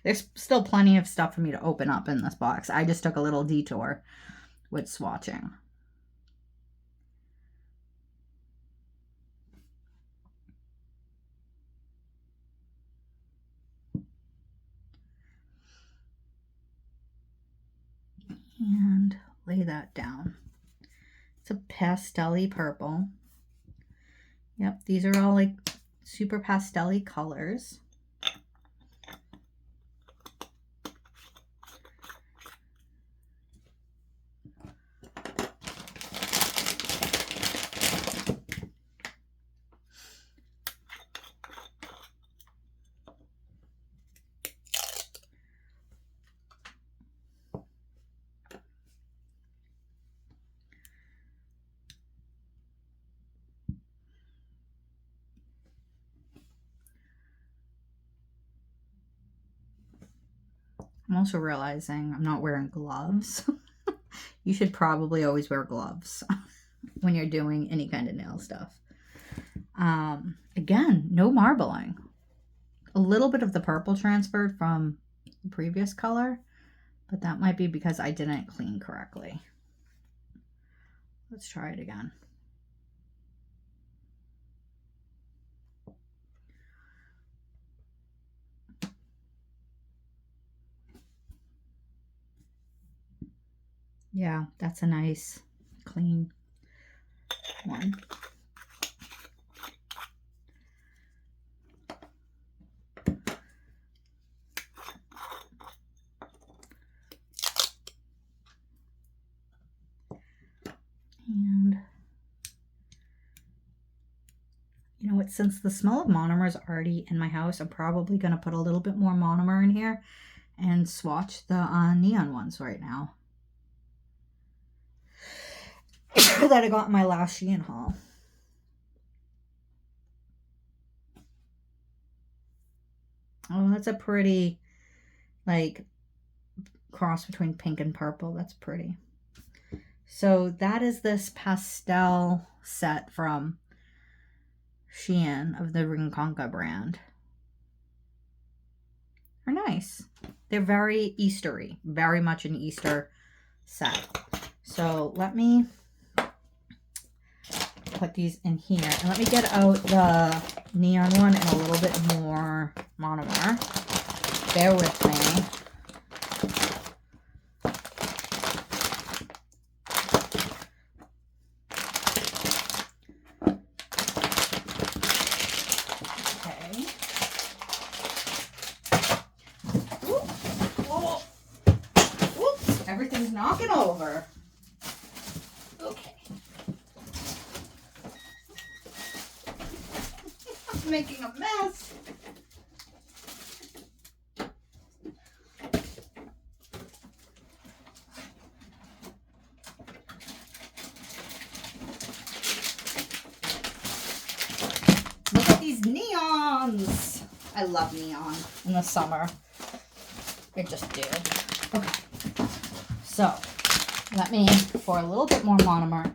there's still plenty of stuff for me to open up in this box. I just took a little detour with swatching. And lay that down. It's a pastel-y purple. Yep, these are all like super pastel-y colors. I'm also realizing I'm not wearing gloves. You should probably always wear gloves when you're doing any kind of nail stuff. Again, no marbling. A little bit of the purple transferred from the previous color, but that might be because I didn't clean correctly. Let's try it again. Yeah, that's a nice clean one. And you know what, since the smell of monomer is already in my house, I'm probably going to put a little bit more monomer in here and swatch the neon ones right now that I got in my last Shein haul. Oh, that's a pretty, like, cross between pink and purple. That's pretty. So that is this pastel set from Shein of the Rinconca brand. They're nice. They're very Eastery, very much an Easter set. So let me put these in here, and let me get out the neon one and a little bit more monomer. Bear with me. Okay. Whoa. Whoop. Everything's knocking over. Okay. I'm making a mess. I love neon in the summer. I just do. Okay. So let me pour a little bit more monomer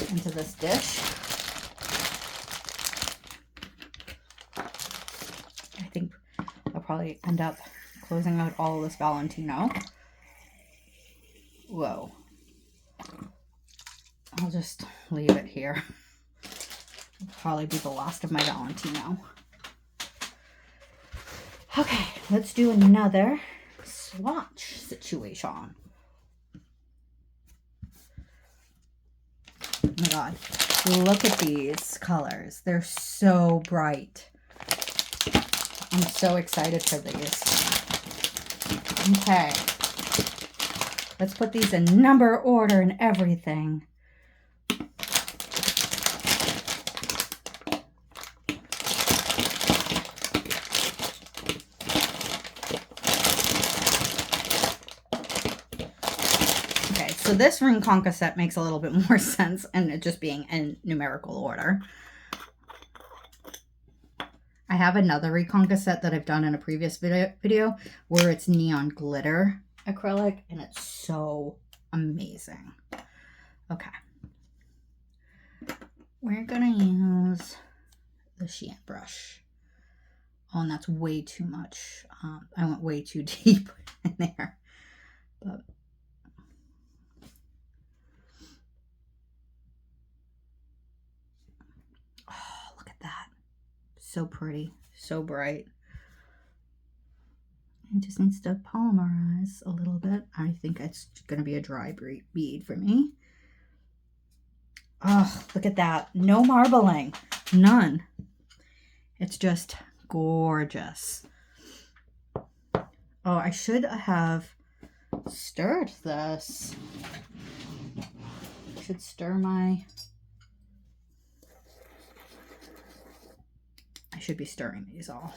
into this dish. I think I'll probably end up closing out all of this Valentino. Whoa. I'll just leave it here. It'll probably be the last of my Valentino. Okay, let's do another swatch situation. Oh my god, look at these colors. They're so bright. I'm so excited for these. Okay, let's put these in number, order, and everything. So this Rinconca set makes a little bit more sense, and it just being in numerical order. I have another Rinconca set that I've done in a previous video where it's neon glitter acrylic, and it's so amazing. Okay. We're going to use the Shein brush. Oh, and that's way too much. I went way too deep in there. But so pretty, so bright. It just needs to polymerize a little bit. I think it's going to be a dry bead for me. Oh, look at that. No marbling. None. It's just gorgeous. Oh, I should have stirred this. I should stir my... I should be stirring these all.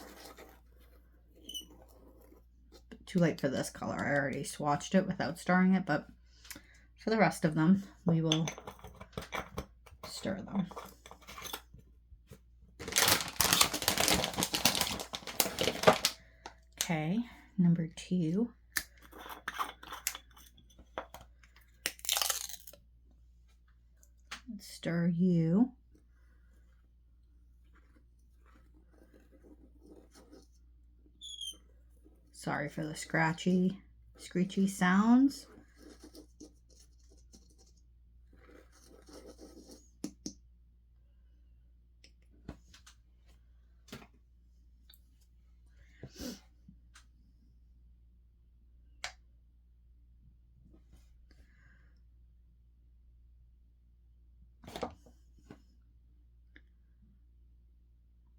But too late for this color. I already swatched it without stirring it, but for the rest of them, we will stir them. Okay, number 2. Let's stir you. Sorry for the scratchy, screechy sounds.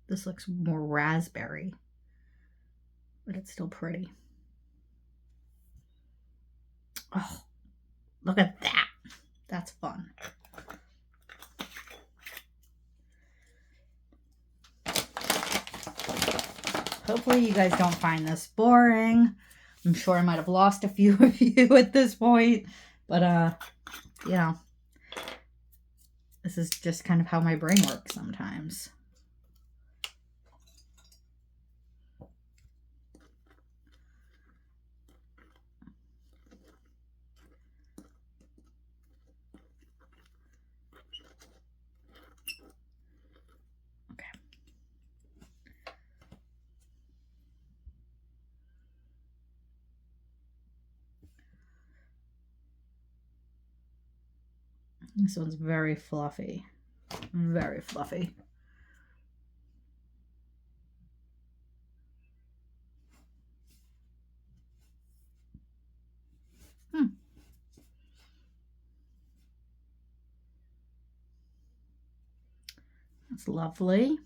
This looks more raspberry, but it's still pretty. Oh, look at that. That's fun. Hopefully you guys don't find this boring. I'm sure I might have lost a few of you at this point, but you know, this is just kind of how my brain works sometimes. This one's very fluffy. Very fluffy. That's lovely.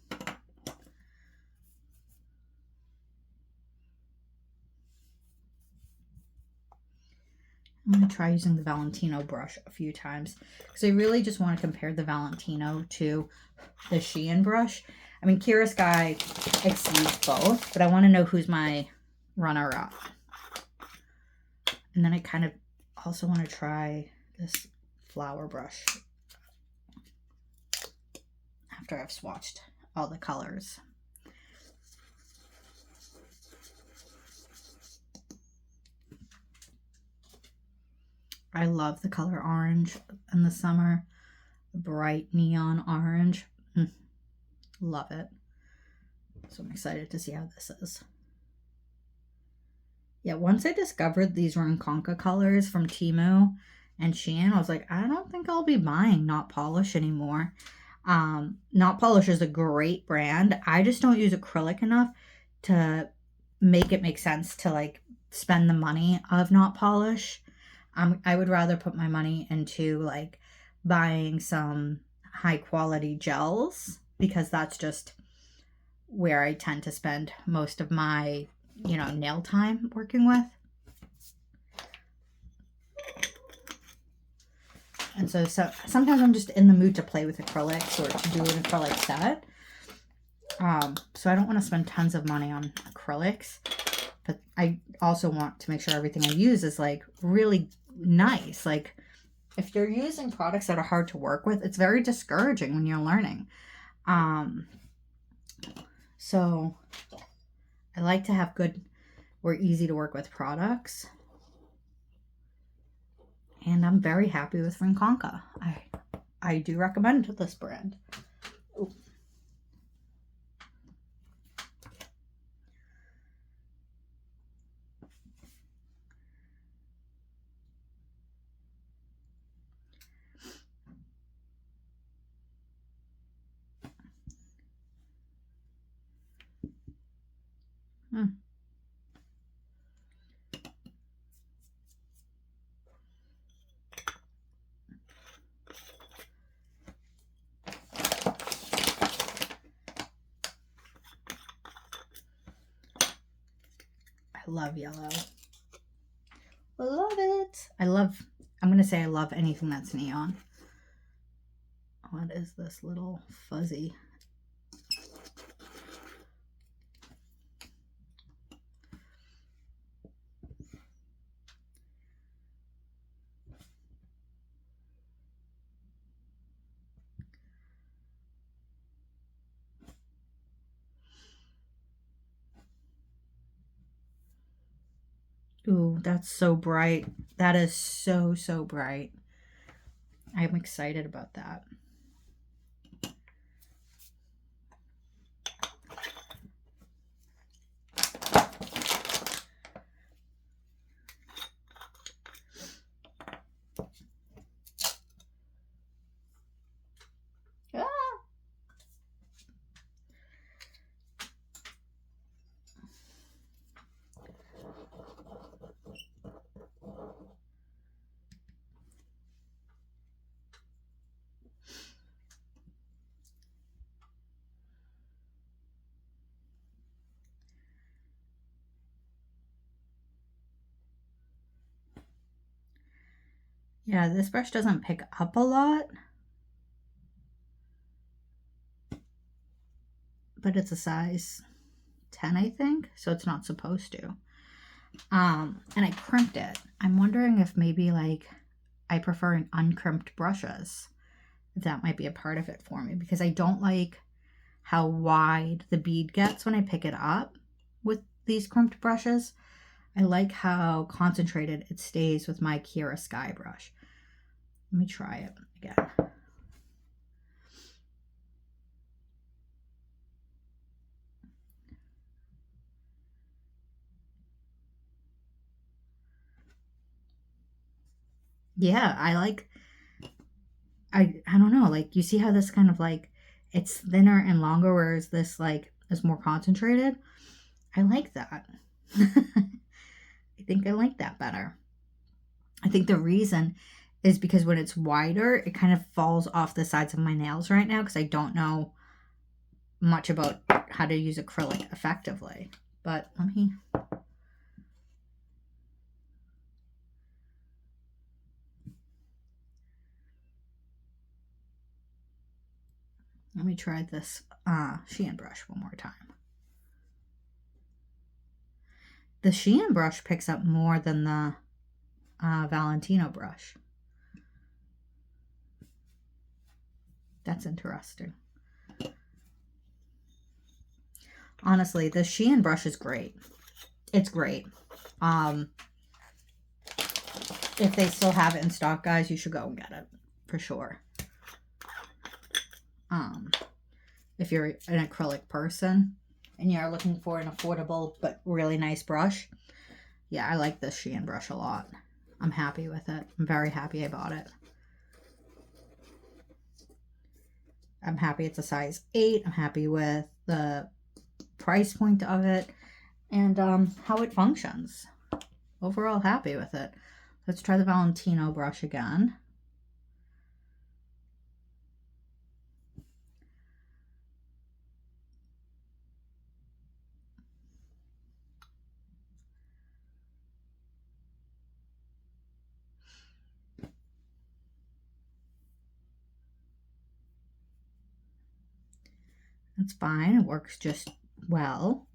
I'm going to try using the Valentino brush a few times because I really just want to compare the Valentino to the Shein brush. I mean, Kira Sky exceeds both, but I want to know who's my runner-up. And then I kind of also want to try this flower brush after I've swatched all the colors. I love the color orange in the summer. Bright neon orange. Love it. So I'm excited to see how this is. Yeah, once I discovered these Rinconca colors from Temu and Shein, I was like, I don't think I'll be buying Not Polish anymore. Not Polish is a great brand. I just don't use acrylic enough to make it make sense to like spend the money of Not Polish. I would rather put my money into like buying some high quality gels, because that's just where I tend to spend most of my, nail time working with. And so sometimes I'm just in the mood to play with acrylics or to do an acrylic set. So I don't want to spend tons of money on acrylics, but I also want to make sure everything I use is like really nice. Like if you're using products that are hard to work with, it's very discouraging when you're learning. So I like to have good or easy to work with products. And I'm very happy with Rinconca. I do recommend this brand. Ooh. I love yellow. I love it. I'm going to say I love anything that's neon. What is this little fuzzy? Ooh, that's so bright. That is so, so bright. I'm excited about that. Yeah, this brush doesn't pick up a lot, but it's a size 10, I think, so it's not supposed to. And I crimped it. I'm wondering if maybe like I prefer uncrimped brushes. If that might be a part of it for me, because I don't like how wide the bead gets when I pick it up with these crimped brushes. I like how concentrated it stays with my Kira Sky brush. Let me try it again. Yeah, I don't know, like you see how this kind of like it's thinner and longer, whereas this like is more concentrated. I like that. I think I like that better. I think the reason is because when it's wider, it kind of falls off the sides of my nails right now, because I don't know much about how to use acrylic effectively. But let me try this Shein brush one more time. The Shein brush picks up more than the Valentino brush. That's interesting. Honestly, the Shein brush is great. It's great. If they still have it in stock, guys, you should go and get it for sure. If you're an acrylic person and you're looking for an affordable but really nice brush, yeah, I like this Shein brush a lot. I'm happy with it. I'm very happy I bought it. I'm happy it's a size 8. I'm happy with the price point of it and how it functions. Overall happy with it. Let's try the Valentino brush again. That's fine. It works just well.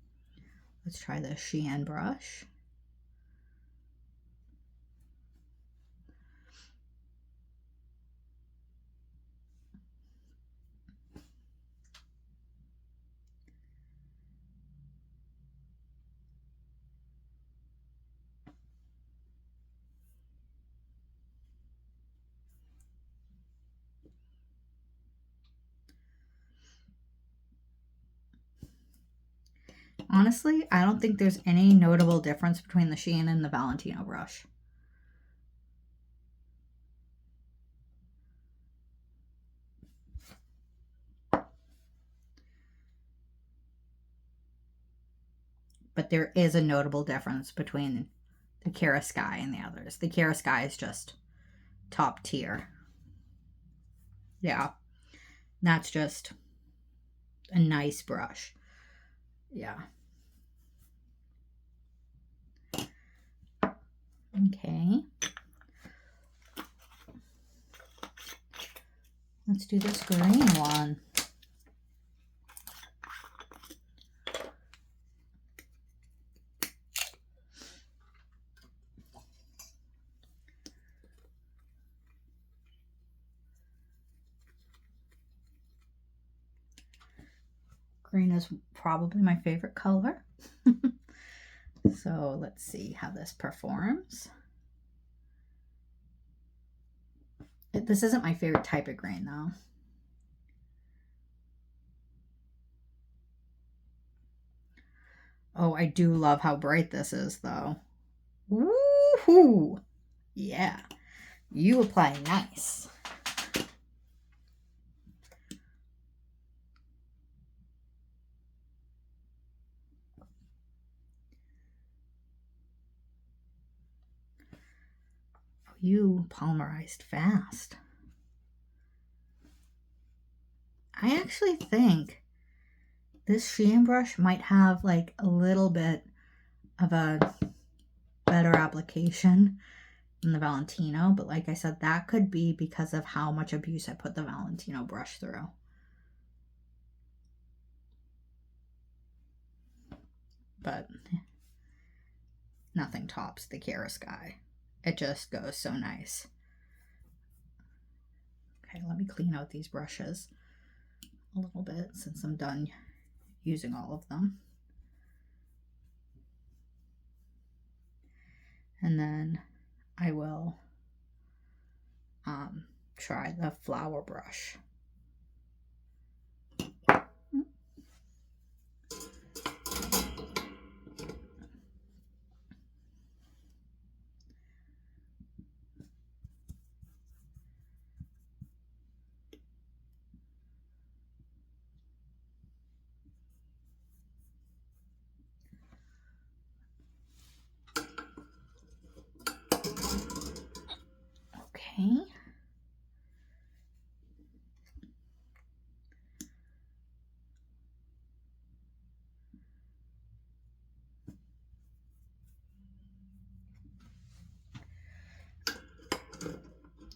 Let's try the Shein brush. Honestly, I don't think there's any notable difference between the Shein and the Valentino brush. But there is a notable difference between the Kara Sky and the others. The Kara Sky is just top tier. Yeah, that's just a nice brush. Yeah. Okay. Let's do this green one. Green is probably my favorite color. So let's see how this performs. This isn't my favorite type of green though. Oh, I do love how bright this is though. Woohoo! Yeah, you apply nice. You polymerized fast. I actually think this Shein brush might have like a little bit of a better application than the Valentino, but like I said, that could be because of how much abuse I put the Valentino brush through. But nothing tops the Kara Sky. It just goes so nice. Okay, let me clean out these brushes a little bit since I'm done using all of them. And then I will try the flower brush. Okay.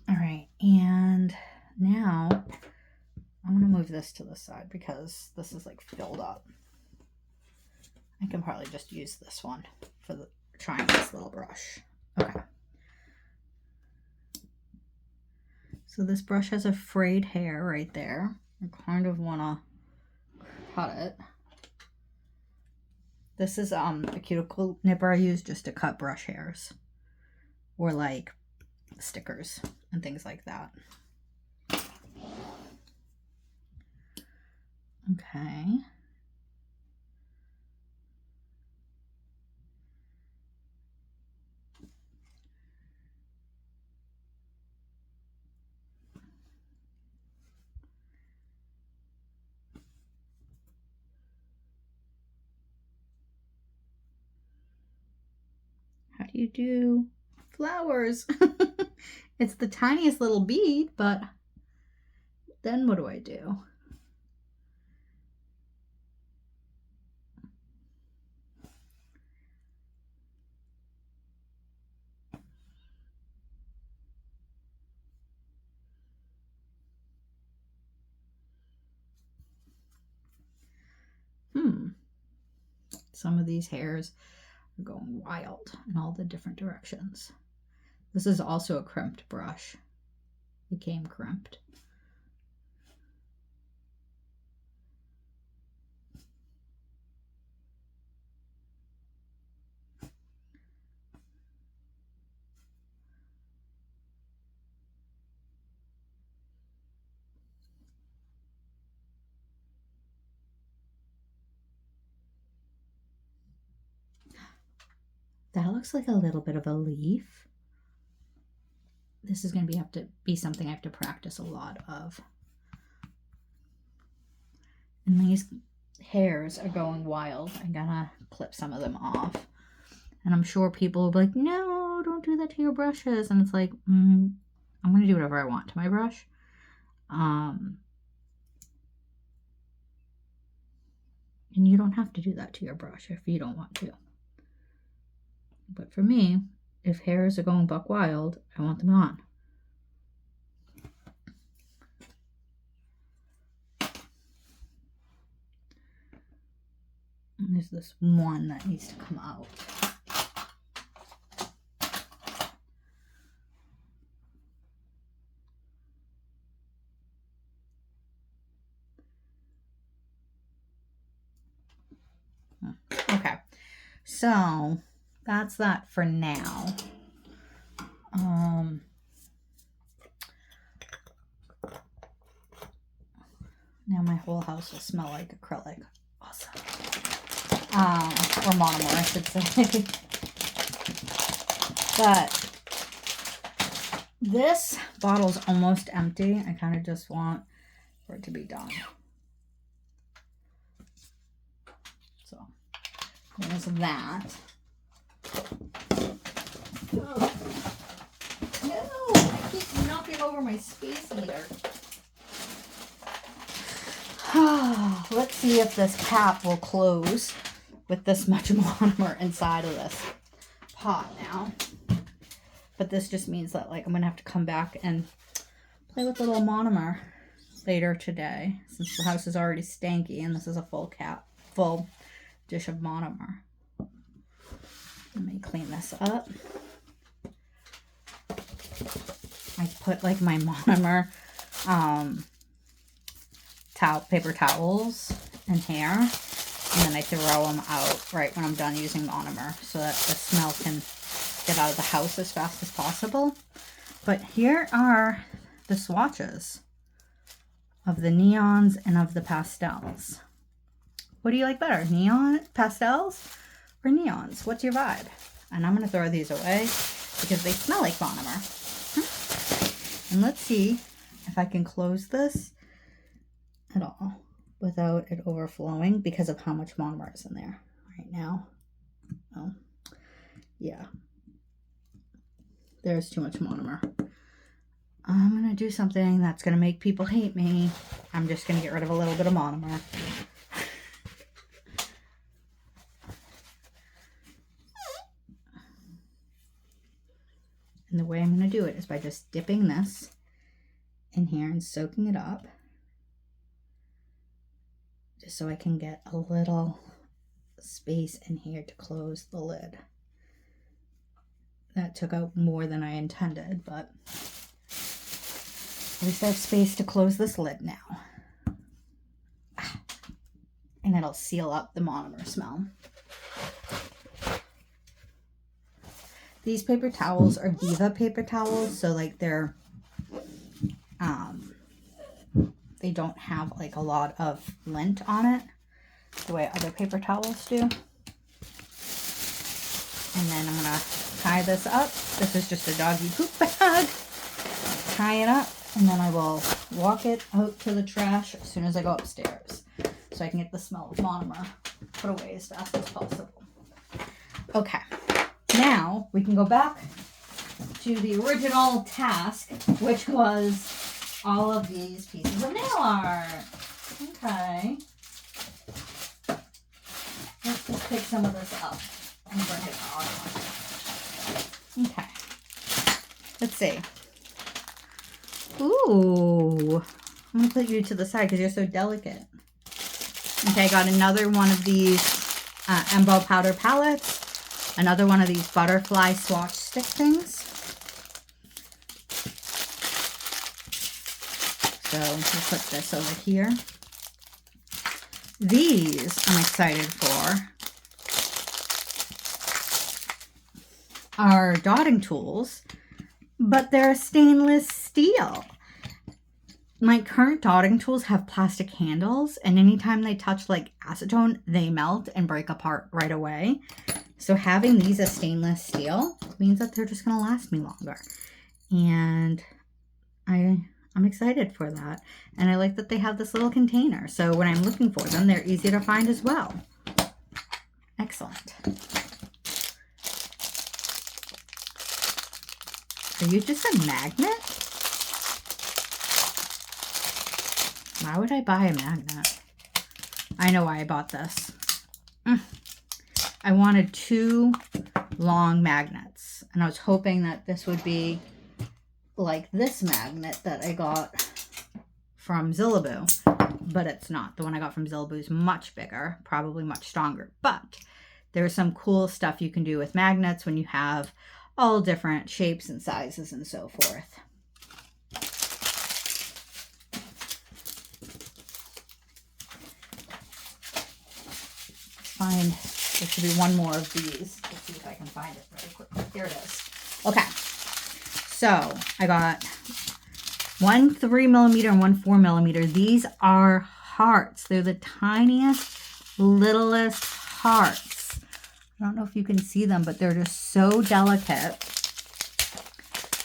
All right, and now I'm going to move this to the side because this is like filled up. I can probably just use this one for trying this little brush. Okay. So this brush has a frayed hair right there. I kind of want to cut it. This is a cuticle nipper I use just to cut brush hairs or like stickers and things like that. Okay. How do you do flowers? It's the tiniest little bead, but then what do I do? Some of these hairs are going wild in all the different directions. This is also a crimped brush. It came crimped. That looks like a little bit of a leaf. This is going to have to be something I have to practice a lot of. And these hairs are going wild. I'm going to clip some of them off. And I'm sure people will be like, no, don't do that to your brushes. And it's like, I'm going to do whatever I want to my brush. And you don't have to do that to your brush if you don't want to. But for me, if hairs are going buck wild, I want them on. And there's this one that needs to come out. Okay, so that's that for now. Now my whole house will smell like acrylic. Awesome. Or monomer, I should say. But this bottle's almost empty. I kind of just want for it to be done. So there's that. Oh. No, I keep knocking over my space heater. Let's see if this cap will close with this much monomer inside of this pot now. But this just means that like I'm gonna have to come back and play with a little monomer later today, since the house is already stanky and this is a full dish of monomer. Let me clean this up. I put like my monomer paper towels and hair, and then I throw them out right when I'm done using monomer so that the smell can get out of the house as fast as possible. But here are the swatches of the neons and of the pastels. What do you like better, neon pastels or neons? What's your vibe? And I'm going to throw these away because they smell like monomer. And let's see if I can close this at all without it overflowing because of how much monomer is in there right now. Oh, yeah. There's too much monomer. I'm going to do something that's going to make people hate me. I'm just going to get rid of a little bit of monomer. And the way I'm going to do it is by just dipping this in here and soaking it up. Just so I can get a little space in here to close the lid. That took out more than I intended, but at least I have space to close this lid now. And it'll seal up the monomer smell. These paper towels are Viva paper towels, so like they're they don't have like a lot of lint on it the way other paper towels do. And then I'm gonna tie this up. This is just a doggy poop bag. Tie it up, and then I will walk it out to the trash as soon as I go upstairs, so I can get the smell of monomer put away as fast as possible. Okay, now we can go back to the original task, which was all of these pieces of nail art. Okay. Let's just pick some of this up and bring it on. Okay. Let's see. Ooh. I'm going to put you to the side because you're so delicate. Okay, I got another one of these Embo powder palettes. Another one of these butterfly swatch stick things. So we'll put this over here. These I'm excited for are dotting tools, but they're stainless steel. My current dotting tools have plastic handles, and anytime they touch like acetone, they melt and break apart right away. So having these as stainless steel means that they're just going to last me longer. And I'm excited for that. And I like that they have this little container. So when I'm looking for them, they're easy to find as well. Excellent. Are you just a magnet? Why would I buy a magnet? I know why I bought this. I wanted 2 long magnets, and I was hoping that this would be like this magnet that I got from Zillabeau, but it's not. The one I got from Zillabeau is much bigger, probably much stronger, but there's some cool stuff you can do with magnets when you have all different shapes and sizes and so forth. There should be one more of these. Let's see if I can find it really quickly. Here it is. Okay. So I got one 3mm and one 4mm. These are hearts. They're the tiniest, littlest hearts. I don't know if you can see them, but they're just so delicate.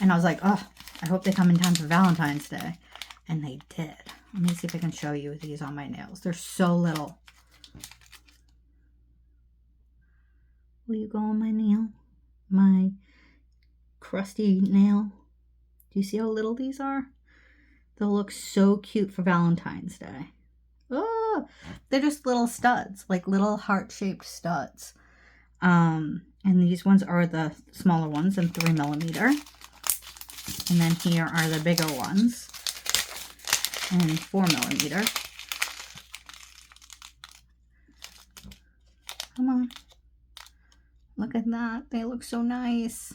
And I was like, oh, I hope they come in time for Valentine's Day. And they did. Let me see if I can show you these on my nails. They're so little. Will you go on my nail? My crusty nail. Do you see how little these are? They'll look so cute for Valentine's Day. Oh, they're just little studs, like little heart-shaped studs. And these ones are the smaller ones in 3mm. And then here are the bigger ones in 4mm. Come on. Look at that. They look so nice.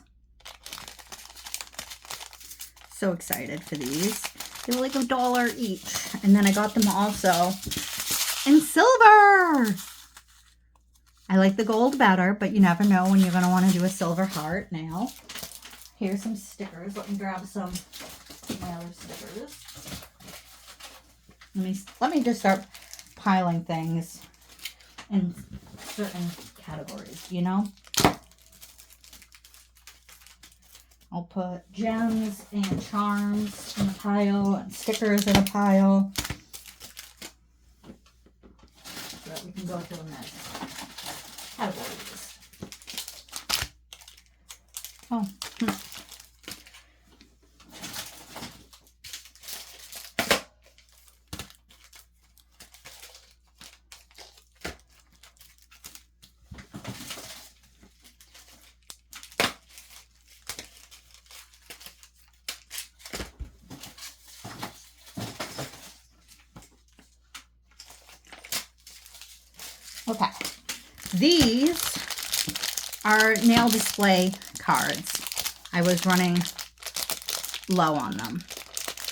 So excited for these. They were like $1 each. And then I got them also in silver. I like the gold better, but you never know when you're going to want to do a silver heart nail. Here's some stickers. Let me grab some of my other stickers. Let me just start piling things in certain categories, you know? I'll put gems and charms in a pile and stickers in a pile so that we can go through them as categories. Oh. Okay, these are nail display cards. I was running low on them,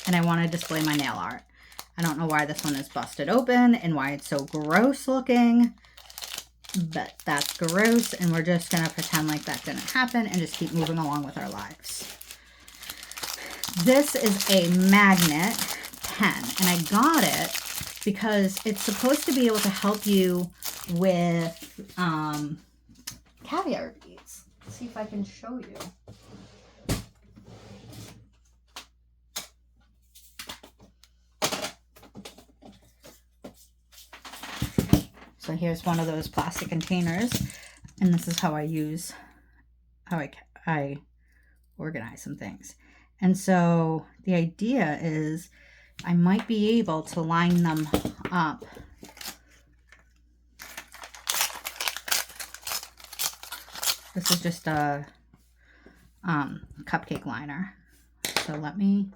and I want to display my nail art. I don't know why this one is busted open and why it's so gross looking, but that's gross, and we're just gonna pretend like that didn't happen and just keep moving along with our lives. This is a magnet pen, and I got it because it's supposed to be able to help you with caviar beads. Let's see if I can show you. So here's one of those plastic containers, and this is how I organize some things. And so the idea is I might be able to line them up. This is just a cupcake liner. So let me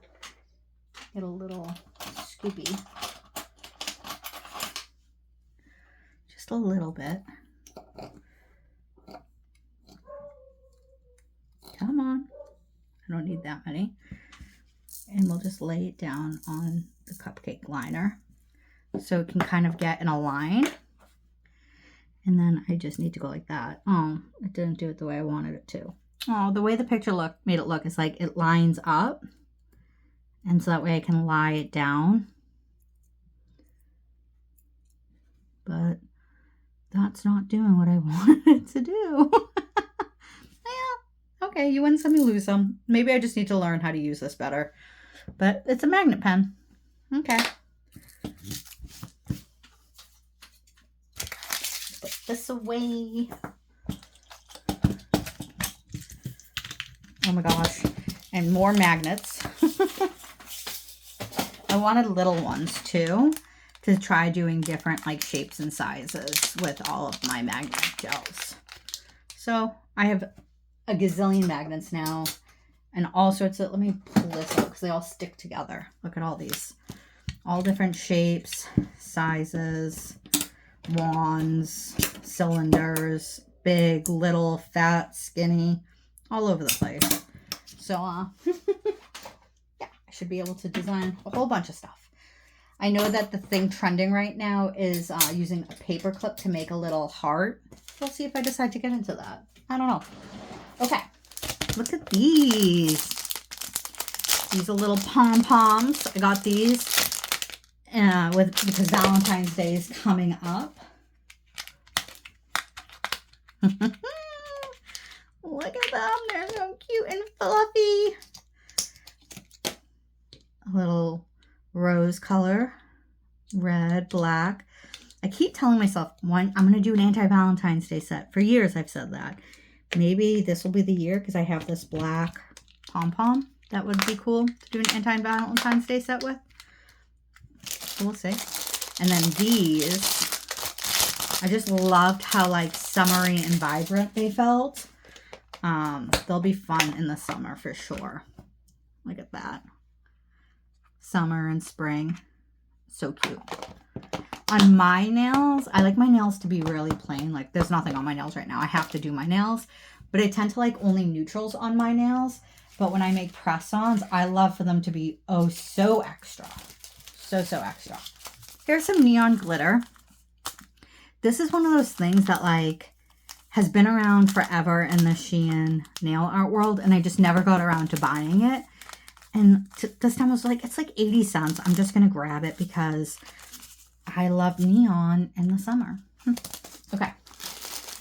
get a little scoopy. Just a little bit. Come on. I don't need that many. And we'll just lay it down on the cupcake liner so it can kind of get in a line. And then I just need to go like that. Oh, it didn't do it the way I wanted it to. Oh, the way the picture made it look is like it lines up. And so that way I can lie it down. But that's not doing what I wanted it to do. Yeah, okay, you win some, you lose some. Maybe I just need to learn how to use this better. But it's a magnet pen. Okay. Put this away. Oh my gosh. And more magnets. I wanted little ones too, to try doing different like shapes and sizes with all of my magnet gels. So I have a gazillion magnets now. And all sorts of, let me pull this out because they all stick together. Look at all these. All different shapes, sizes, wands, cylinders, big, little, fat, skinny, all over the place. So, yeah, I should be able to design a whole bunch of stuff. I know that the thing trending right now is using a paper clip to make a little heart. We'll see if I decide to get into that. I don't know. Okay. Look at these. These are little pom-poms. I got these because Valentine's Day is coming up. Look at them. They're so cute and fluffy. A little rose color. Red, black. I keep telling myself, I'm going to do an anti-Valentine's Day set. For years I've said that. Maybe this will be the year because I have this black pom-pom. That would be cool to do an anti-Valentine's Day set with. So we'll see. And then these, I just loved how like summery and vibrant they felt. They'll be fun in the summer for sure. Look at that. Summer and spring. So cute. On my nails, I like my nails to be really plain. Like there's nothing on my nails right now. I have to do my nails, but I tend to like only neutrals on my nails. But when I make press-ons, I love for them to be oh so extra. So extra. Here's some neon glitter. This is one of those things that like has been around forever in the Shein nail art world, and I just never got around to buying it. And this time I was like, it's like 80 cents. I'm just going to grab it because I love neon in the summer. Okay,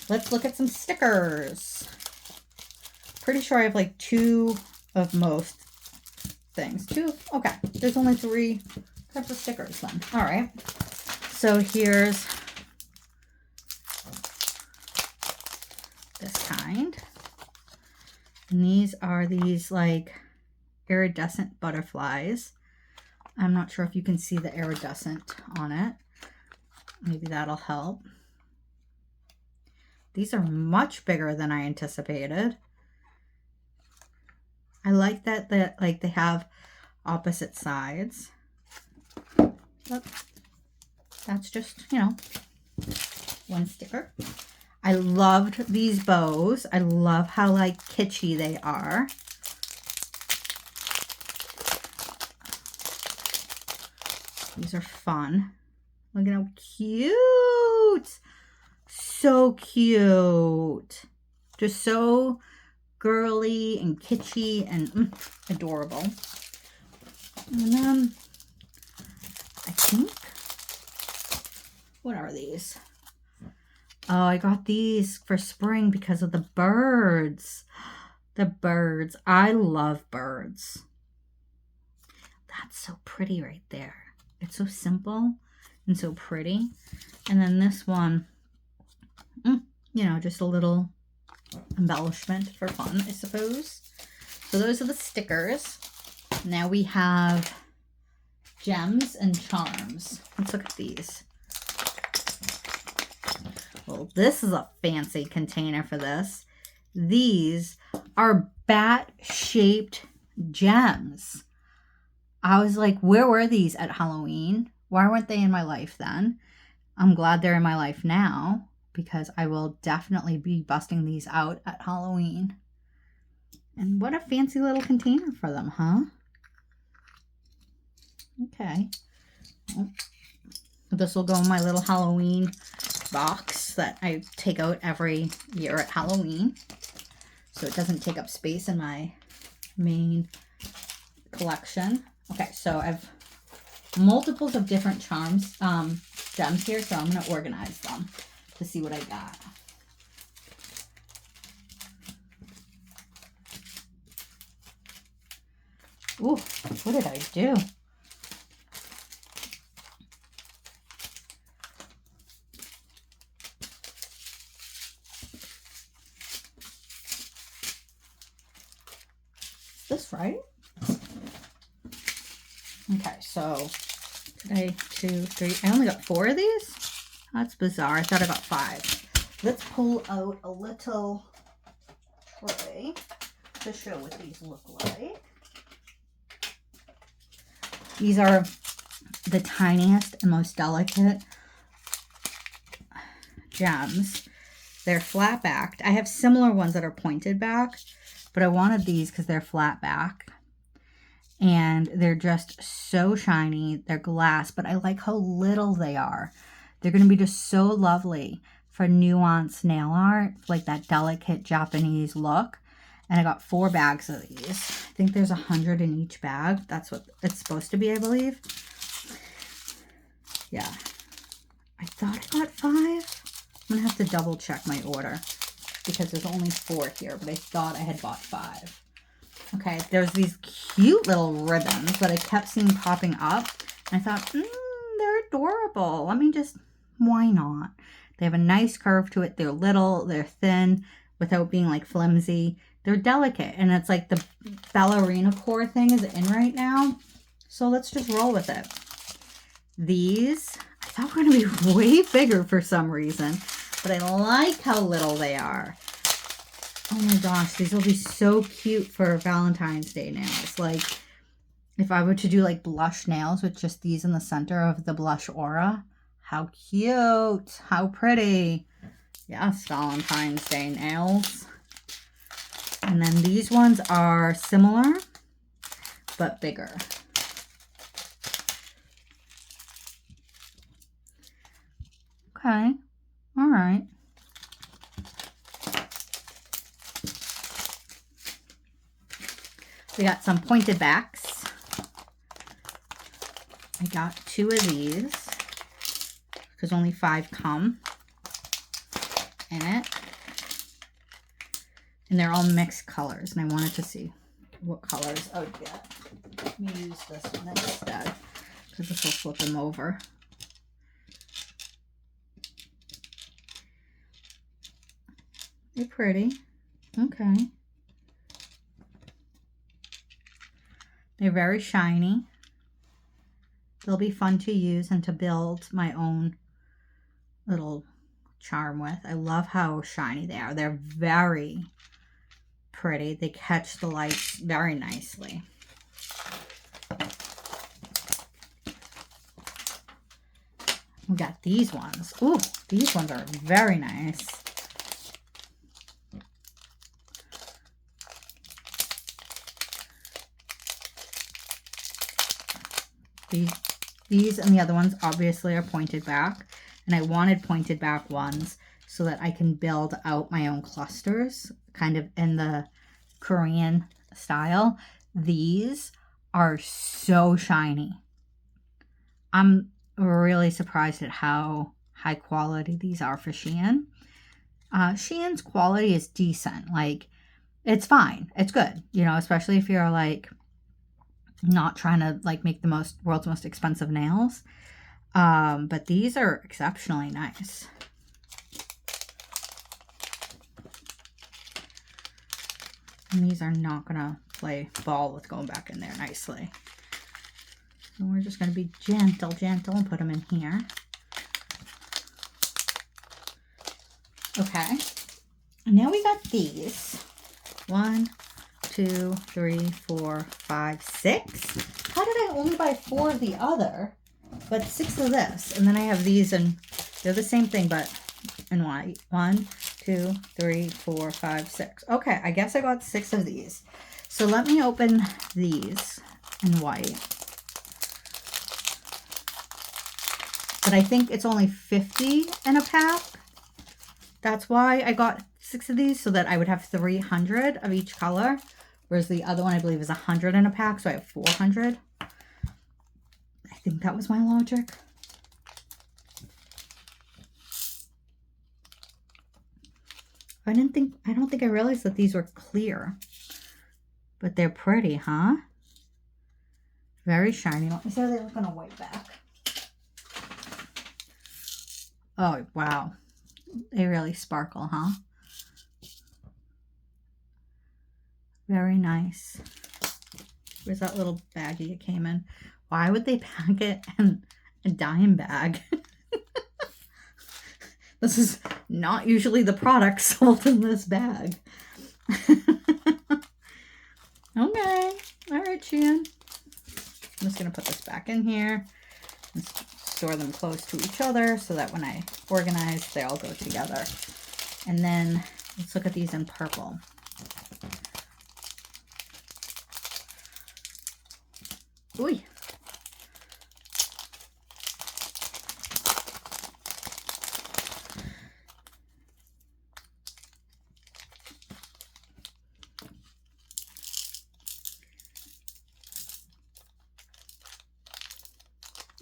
let's look at some stickers. Pretty sure I have like 2 of most things. 2? Okay, there's only 3 types of stickers then. All right, so here's this kind. And these are these like iridescent butterflies. I'm not sure if you can see the iridescent on it. Maybe that'll help. These are much bigger than I anticipated. I like that they have opposite sides. But that's just, you know, one sticker. I loved these bows. I love how like kitschy they are. These are fun. Look at how cute. so cute. Just so girly and kitschy and adorable. And then I think, what are these? Oh, I got these for spring because of the birds. The birds. I love birds. That's so pretty right there. It's so simple and so pretty. And then this one, you know, just a little embellishment for fun, I suppose. So those are the stickers. Now we have gems and charms. Let's look at these. Well, this is a fancy container for this. These are bat-shaped gems. I was like, where were these at Halloween? Why weren't they in my life then? I'm glad they're in my life now because I will definitely be busting these out at Halloween. And what a fancy little container for them, huh? Okay. Well, this will go in my little Halloween box that I take out every year at Halloween. So it doesn't take up space in my main collection. Okay, so I've multiples of different charms, gems here, so I'm going to organize them to see what I got. Ooh, what did I do? Is this right? Okay, so today, 2, 3. I only got 4 of these? That's bizarre. I thought I got 5. Let's pull out a little tray to show what these look like. These are the tiniest and most delicate gems. They're flat backed. I have similar ones that are pointed back, but I wanted these because they're flat back. And they're just so shiny. They're glass, but I like how little they are. They're going to be just so lovely for nuanced nail art, like that delicate Japanese look. And I got 4 bags of these. I think there's 100 in each bag. That's what it's supposed to be, I believe. Yeah. I thought I got 5. I'm going to have to double check my order because there's only 4 here, but I thought I had bought 5. Okay, there's these cute little ribbons that I kept seeing popping up. And I thought, they're adorable. Let me just, why not? They have a nice curve to it. They're little, they're thin, without being like flimsy. They're delicate. And it's like the ballerina core thing is in right now. So let's just roll with it. These, I thought were going to be way bigger for some reason. But I like how little they are. Oh my gosh, these will be so cute for Valentine's Day nails. Like, if I were to do like blush nails with just these in the center of the blush aura, how cute, how pretty. Yes, Valentine's Day nails. And then these ones are similar, but bigger. Okay, all right. We got some pointed backs. I got 2 of these because only 5 come in it. And they're all mixed colors. And I wanted to see what colors I would get. Let me use this one instead because this will flip them over. They're pretty. Okay. They're very shiny. They'll be fun to use and to build my own little charm with. I love how shiny they are. They're very pretty. They catch the lights very nicely. We got these ones. Ooh, these ones are very nice. These and the other ones obviously are pointed back, and I wanted pointed back ones so that I can build out my own clusters, kind of in the Korean style. These are so shiny. I'm really surprised at how high quality these are for Shein. Shein's quality is decent. Like, it's fine. It's good, you know, especially if you're like not trying to like make the world's most expensive nails. But these are exceptionally nice. And these are not gonna play ball with going back in there nicely. So we're just gonna be gentle and put them in here. Okay. And now we got these. 1, 2, 3, 4, 5, 6. How did I only buy 4 of the other, but 6 of this? And then I have these, and they're the same thing, but in white. 1, 2, 3, 4, 5, 6. Okay, I guess I got 6 of these. So let me open these in white. But I think it's only 50 in a pack. That's why I got 6 of these, so that I would have 300 of each color. Whereas the other one, I believe, is 100 in a pack, so I have 400. I think that was my logic. I don't think I realized that these were clear. But they're pretty, huh? Very shiny. Let me see how they look on a white back. Oh, wow. They really sparkle, huh? Very nice. Where's that little baggie it came in? Why would they pack it in a dime bag? This is not usually the product sold in this bag. Okay. All right, Shein. I'm just going to put this back in here and store them close to each other so that when I organize, they all go together. And then let's look at these in purple. Ooh.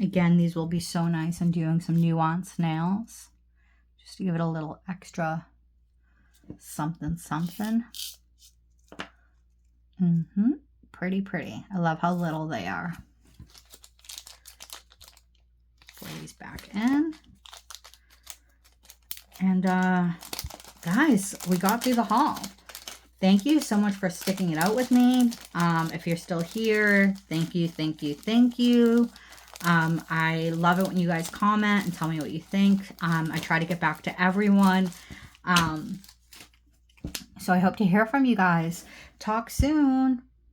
Again, these will be so nice in doing some nuanced nails, just to give it a little extra something. Pretty. I love how little they are. Pour these back in. And guys, we got through the haul. Thank you so much for sticking it out with me. If you're still here, thank you. I love it when you guys comment and tell me what you think. I try to get back to everyone. So I hope to hear from you guys. Talk soon.